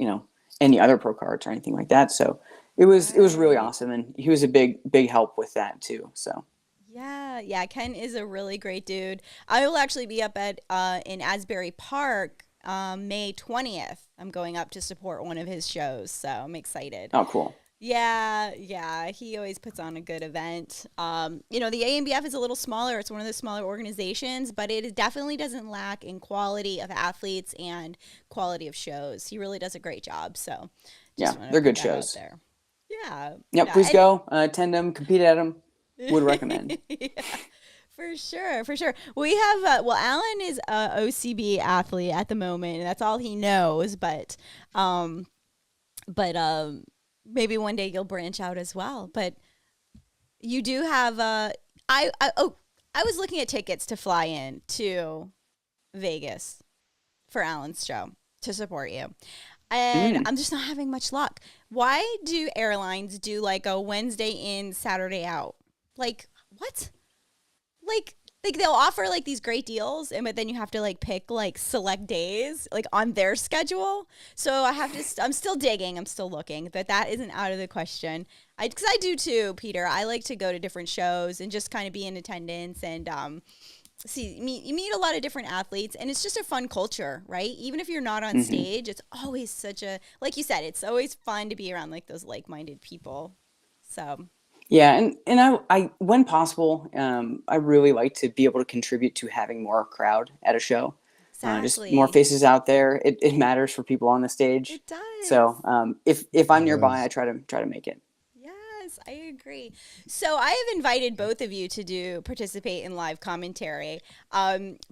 any other pro cards or anything like that. So it was really awesome, and he was a big help with that too. So yeah, Ken is a really great dude. I will actually be up at in Asbury Park May 20th. I'm going up to support one of his shows, so I'm excited. Oh, cool. Yeah, he always puts on a good event. The ANBF is a little smaller. It's one of the smaller organizations, but it definitely doesn't lack in quality of athletes and quality of shows. He really does a great job. So they're good shows. Yeah. Yep, Yeah. please go attend them, compete at them. Would recommend. Yeah, for sure, for sure. We have well, Alan is a OCB athlete at the moment, and that's all he knows. Um, but maybe one day you'll branch out as well. But you do have I was looking at tickets to fly in to Vegas for Alan's show to support you. And Mm. I'm just not having much luck. Why do airlines do like a Wednesday in, Saturday out? Like, what? Like they'll offer like these great deals, and but then you have to like pick like select days like on their schedule. So I have to I'm still digging, I'm still looking, but that isn't out of the question. I Because I do too, Peter. I like to go to different shows and just kind of be in attendance and you meet a lot of different athletes, and it's just a fun culture, right? Even if you're not on Hmm. stage, it's always such a, like you said, it's always fun to be around like those like-minded people. So Yeah, and I when possible, I really like to be able to contribute to having more crowd at a show. Just more exactly, faces out there. It matters for people on the stage. it does. So if I'm It nearby, I does. try to make it. Yes, I agree. So I have invited both of you to do participate in live commentary.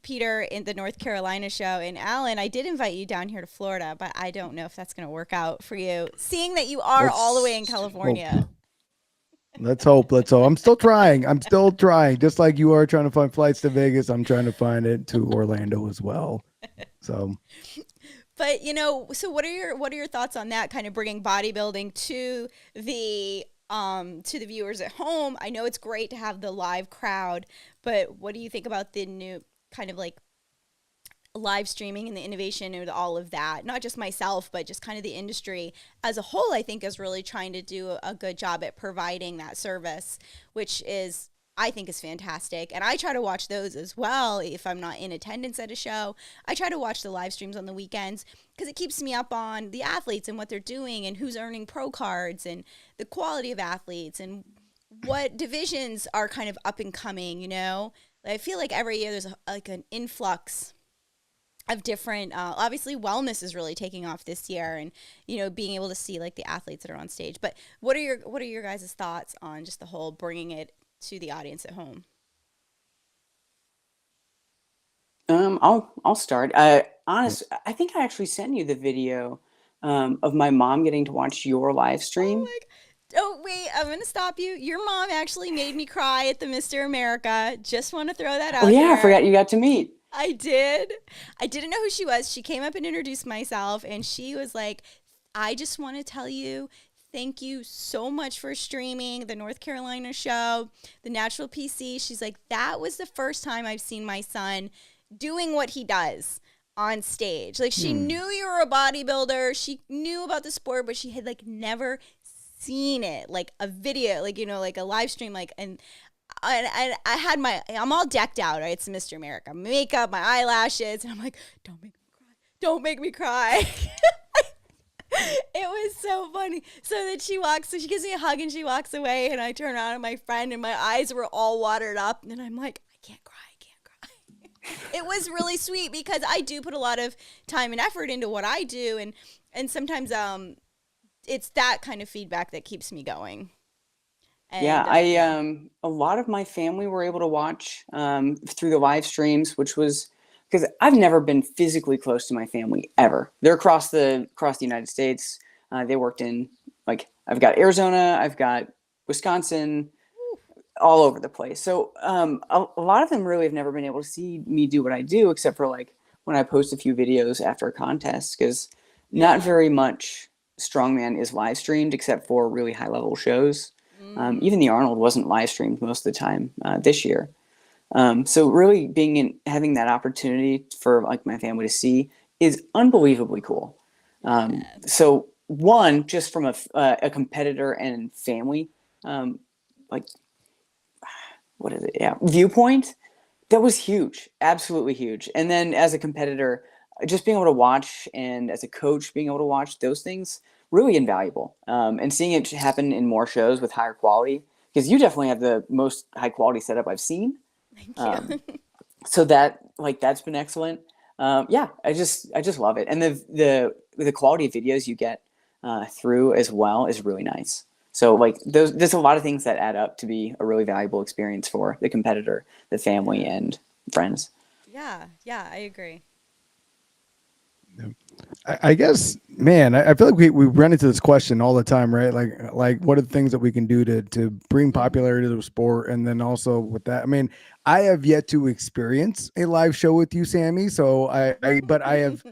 Peter in the North Carolina show, and Alan, I did invite you down here to Florida, but I don't know if that's going to work out for you, seeing that you are all the way in Let's hope. California. Let's hope. Let's hope. I'm still trying. I'm still trying. Just like you are trying to find flights to Vegas, I'm trying to find it to Orlando as well. So But so what are your thoughts on that, kind of bringing bodybuilding to the viewers at home? I know it's great to have the live crowd, but what do you think about the new kind of like live streaming and the innovation and all of that? Not just myself, but just kind of the industry as a whole, I think is really trying to do a good job at providing that service, which is I think is fantastic. And I try to watch those as well if I'm not in attendance at a show. I try to watch the live streams on the weekends because it keeps me up on the athletes and what they're doing and who's earning pro cards and the quality of athletes and what divisions are kind of up and coming. I feel like every year there's like an influx of different obviously wellness is really taking off this year, and being able to see like the athletes that are on stage. But what are your guys' thoughts on just the whole bringing it to the audience at home? I'll start. I think I actually sent you the video of my mom getting to watch your live Oh stream. my Oh wait, I'm gonna stop you. Your mom actually made me cry at the Mr. America. Just want to throw that Oh out yeah, I there. forgot you got to meet. I did. I didn't know who she was. She came up and introduced myself, and she was like, I just want to tell you, thank you so much for streaming the North Carolina show, the Natural PC. She's like, that was the first time I've seen my son doing what he does on stage. Like, she hmm. knew you were a bodybuilder, she knew about the sport, but she had like never seen it, like a video, like, like a live stream, like, and I had I'm all decked out, right? It's Mr. America makeup, my eyelashes, and I'm like, don't make me cry, don't make me cry. It was so funny. So she gives me a hug and she walks away, and I turn around at my friend, and my eyes were all watered up, and I'm like, I can't cry, I can't cry. It was really sweet because I do put a lot of time and effort into what I do, and sometimes it's that kind of feedback that keeps me going. Yeah, And I yeah. a lot of my family were able to watch through the live streams, which was because I've never been physically close to my family ever. They're across the United States. They worked in like I've got Arizona, I've got Wisconsin, all over the place. So a lot of them really have never been able to see me do what I do, except for like when I post a few videos after a contest, because not Yeah. very much strongman is live streamed except for really high level shows. Mm. Even the Arnold wasn't live streamed most of the time this year. So really having that opportunity for like my family to see is unbelievably cool. Yeah. So one, just from a competitor and family, like what is it? Yeah, viewpoint. That was huge, absolutely huge. And then as a competitor, just being able to watch, and as a coach, being able to watch those things, really invaluable. And seeing it happen in more shows with higher quality, because you definitely have the most high quality setup I've seen. Thank you. Um, so that's been excellent. Yeah, I just love it, and the quality of videos you get through as well is really nice. So like there's a lot of things that add up to be a really valuable experience for the competitor, the family, and friends. Yeah, yeah, I agree. I guess, man, I feel like we run into this question all the time, right? Like what are the things that we can do to bring Hmm. popularity to the sport? And then also with that, I mean, I have yet to experience a live show with you, Sammy. So but I have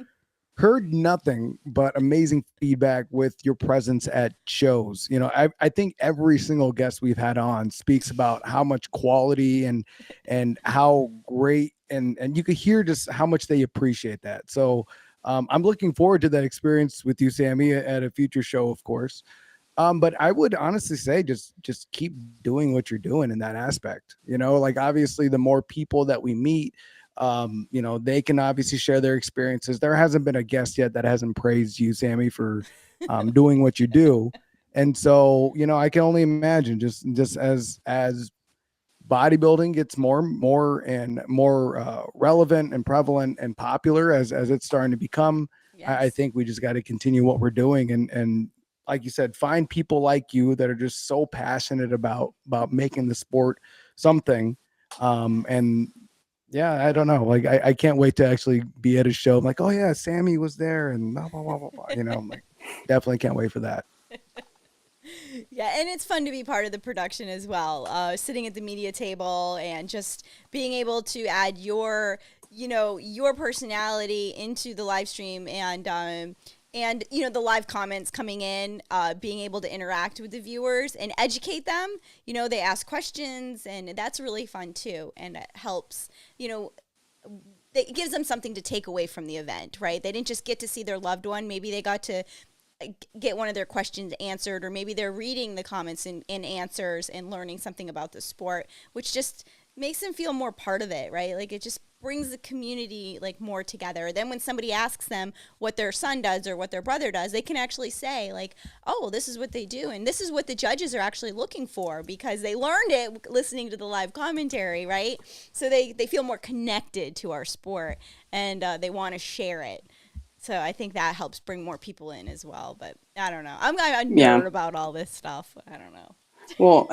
heard nothing but amazing feedback with your presence at shows. You know, I think every single guest we've had on speaks about how much quality and how great and you could hear just how much they appreciate that. So I'm looking forward to that experience with you, Sammy, at a future show, of course. But I would honestly say just keep doing what you're doing in that aspect. You know, like obviously the more people that we meet, you know, they can obviously share their experiences. There hasn't been a guest yet that hasn't praised you, Sammy, for doing what you do. And so, you know, I can only imagine just as bodybuilding gets more relevant and prevalent and popular as it's starting to become. I Yes. think we just got to continue what we're doing and like you said, find people like you that are just so passionate about making the sport something. And yeah, I don't know. Like I can't wait to actually be at a show. I'm like, oh yeah, Sammy was there and blah blah blah blah blah. You know, I'm like, definitely can't wait for that. Yeah, and it's fun to be part of the production as well. Sitting at the media table and just being able to add your, your personality into the live stream and the live comments coming in, being able to interact with the viewers and educate them. They ask questions, and that's really fun too, and it helps. You know, it gives them something to take away from the event, right? They didn't just get to see their loved one. Maybe they got to get one of their questions answered, or maybe they're reading the comments and answers and learning something about the sport, which just makes them feel more part of it, right? Like it just brings the community like more together. Then when somebody asks them what their son does or what their brother does, they can actually say like, oh, this is what they do, and this is what the judges are actually looking for, because they learned it listening to the live commentary, right? So they feel more connected to our sport, and they want to share it. So I think that helps bring more people in as well. But I don't know. I'm a Yeah. nerd about all this stuff. I don't know. Well,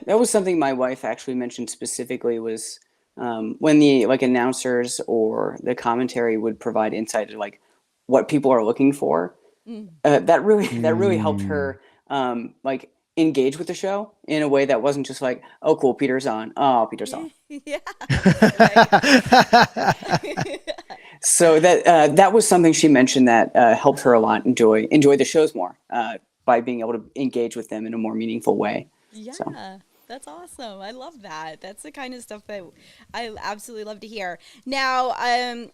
that was something my wife actually mentioned specifically was when the like announcers or the commentary would provide insight to like what people are looking for. Mm. That really helped Mm. her like engage with the show in a way that wasn't just like, oh, cool, Peter's on. Oh, Peter's on. Yeah, right. So that was something she mentioned that helped her a lot enjoy the shows more by being able to engage with them in a more meaningful way. So. Yeah, that's awesome. I love that. That's the kind of stuff that I absolutely love to hear. Now,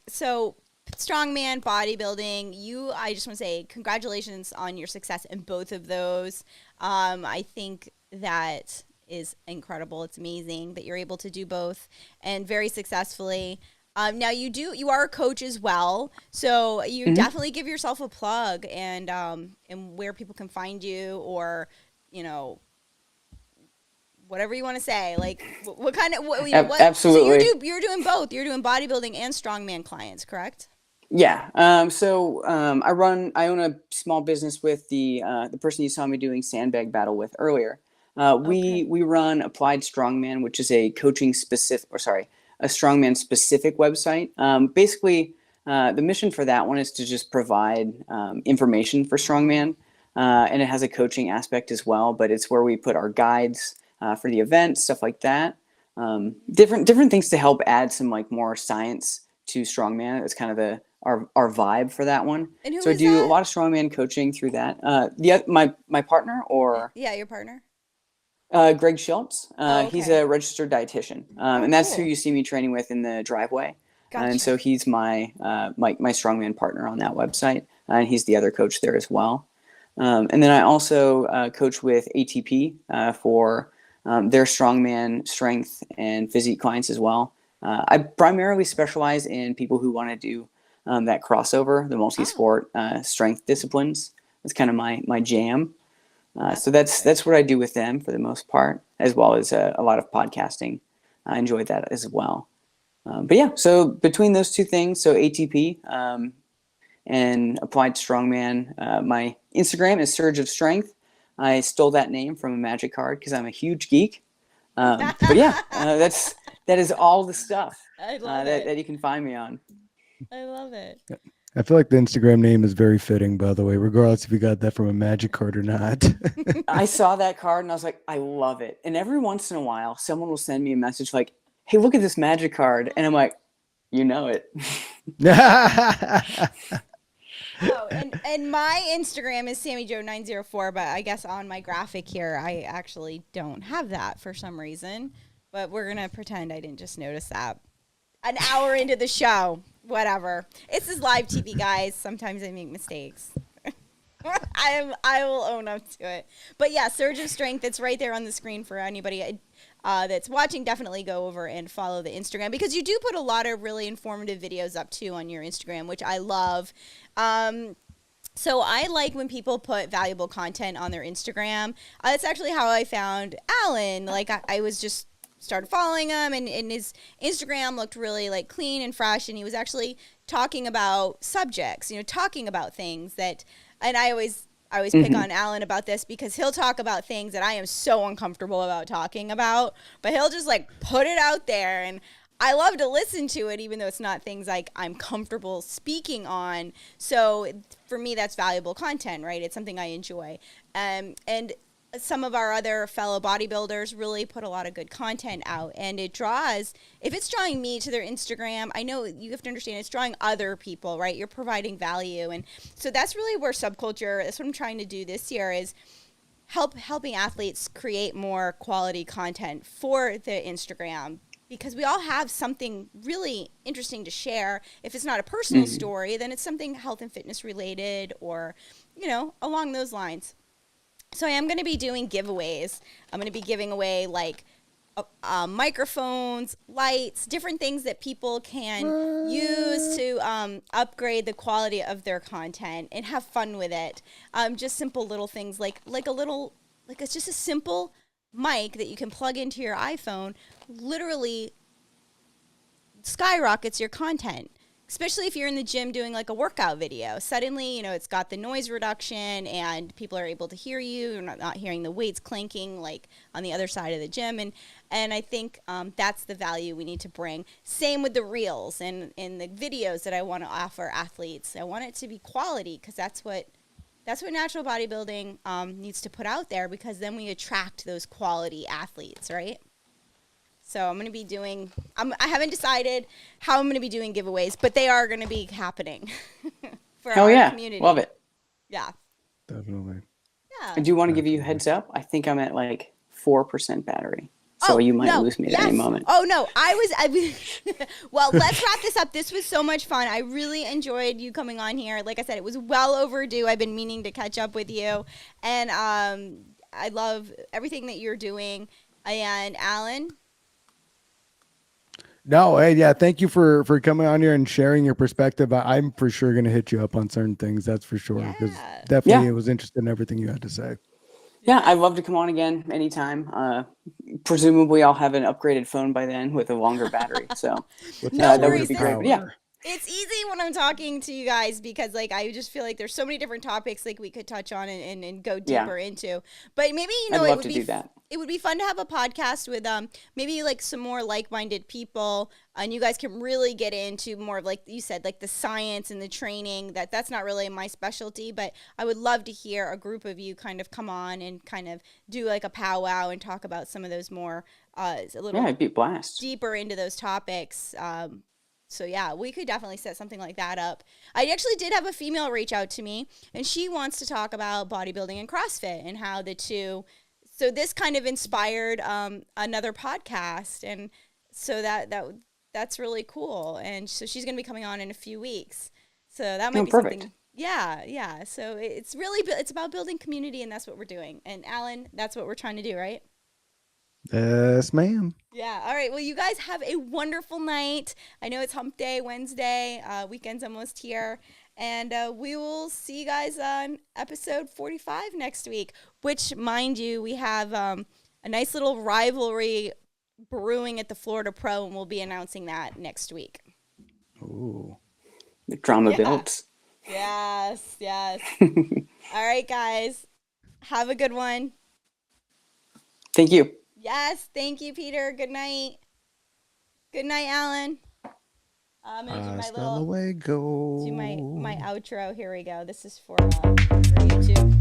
so strongman, bodybuilding, I just want to say congratulations on your success in both of those. I think that is incredible. It's amazing that you're able to do both and very successfully. Now you are a coach as well, so you Mhm. definitely give yourself a plug and where people can find you, or you know whatever you want to say. Like what kind of what? So Absolutely. you're doing both. You're doing bodybuilding and strongman clients, correct? Yeah. I own a small business with the person you saw me doing sandbag battle with earlier. Okay. We run Applied Strongman, which is a coaching specific, or sorry, a strongman specific website. Basically, the mission for that one is to just provide information for strongman, and it has a coaching aspect as well. But it's where we put our guides for the event, stuff like that. Different things to help add some like more science to strongman. It's kind of our vibe for that one. And who So I is do a that? lot of strongman coaching through that. My partner, or Yeah, your partner. Greg Schultz. Oh, He's okay. a registered dietitian, Oh, and that's who cool. you see me training with in the driveway. And Gotcha. so he's my strongman partner on that website, and he's the other coach there as well. And then I also coach with ATP for their strongman strength and physique clients as well. I primarily specialize in people who want to do that crossover, the Oh, multi-sport strength disciplines. That's kind of my jam. that's So that's perfect. that's what I do with them for the most part, as well as a lot of podcasting. I enjoy that as well. But yeah, so between those two things, so ATP and Applied Strongman, my Instagram is Surge of Strength. I stole that name from a Magic card because I'm a huge geek. But yeah, that is all the stuff I love it. that you can find me on. I love it. I feel like the Instagram name is very fitting, by the way, regardless if you got that from a Magic card or not. I saw that card and I was like, I love it. And every once in a while, someone will send me a message like, hey, look at this Magic card. And I'm like, you know it. Oh, and my Instagram is Sammy Jo 904, but I guess on my graphic here, I actually don't have that for some reason. But we're going to pretend I didn't just notice that. An hour into the show, whatever. It's this live TV, guys. Sometimes I make mistakes. I will own up to it. But yeah, Surge of Strength, it's right there on the screen for anybody that's watching. Definitely go over and follow the Instagram, because you do put a lot of really informative videos up too on your Instagram, which I love. So I like when people put valuable content on their Instagram. That's actually how I found Alan. Like I was just started following him, and his Instagram looked really like clean and fresh, and he was actually talking about subjects, talking about things that, and I always pick on Alan about this, because he'll talk about things that I am so uncomfortable about talking about, but he'll just like put it out there, and I love to listen to it, even though it's not things like I'm comfortable speaking on. So for me, that's valuable content, right? It's something I enjoy. And some of our other fellow bodybuilders really put a lot of good content out, and it draws, if it's drawing me to their Instagram, I know you have to understand it's drawing other people, right? You're providing value. And so that's really where Subculture, that's what I'm trying to do this year, is helping athletes create more quality content for the Instagram, because we all have something really interesting to share. If it's not a personal story, then it's something health and fitness related, or, along those lines. So I am going to be doing giveaways. I'm going to be giving away like microphones, lights, different things that people can use to upgrade the quality of their content and have fun with it. Just simple little things like it's just a simple mic that you can plug into your iPhone, literally skyrockets your content. Especially if you're in the gym doing like a workout video. Suddenly, it's got the noise reduction and people are able to hear you. You're not hearing the weights clanking like on the other side of the gym. And I think that's the value we need to bring. Same with the reels and the videos that I want to offer athletes. I want it to be quality, because that's what natural bodybuilding needs to put out there, because then we attract those quality athletes, right? So I'm going to be doing, I haven't decided how I'm going to be doing giveaways, but they are going to be happening for our community. Love it. Yeah. Definitely. Yeah. I do want to give you a heads up. I think I'm at like 4% battery. So you might lose me at any moment. Oh, no. Well, let's wrap this up. This was so much fun. I really enjoyed you coming on here. Like I said, it was well overdue. I've been meaning to catch up with you. And I love everything that you're doing. And Alan? No, hey, yeah, thank you for coming on here and sharing your perspective. I'm for sure going to hit you up on certain things, that's for sure, because definitely it was interested in everything you had to say. Yeah, I'd love to come on again anytime. Presumably, I'll have an upgraded phone by then with a longer battery, so that would be great. But yeah. It's easy when I'm talking to you guys, because like I just feel like there's so many different topics like we could touch on and go deeper into. But maybe I'd love to do that. It would be fun to have a podcast with maybe like some more like-minded people, and you guys can really get into more of, like you said, like the science and the training. That's not really my specialty, but I would love to hear a group of you kind of come on and kind of do like a powwow and talk about some of those more it'd be a blast. Deeper into those topics. So yeah, we could definitely set something like that up. I actually did have a female reach out to me, and she wants to talk about bodybuilding and CrossFit and how the two. So this kind of inspired another podcast, and so that's really cool. And so she's going to be coming on in a few weeks. So that might be perfect. Something. Yeah. So it's about building community, and that's what we're doing. And Alan, that's what we're trying to do, right? Yes, ma'am. Yeah. All right. Well, you guys have a wonderful night. I know it's Hump Day Wednesday. Weekend's almost here. And we will see you guys on episode 45 next week, which, mind you, we have a nice little rivalry brewing at the Florida Pro, and we'll be announcing that next week. Ooh. The drama builds. Yes. All right, guys. Have a good one. Thank you. Yes, thank you, Peter. Good night. Good night, Alan. I'm gonna do my Hasta little luego. do my outro. Here we go. This is for YouTube.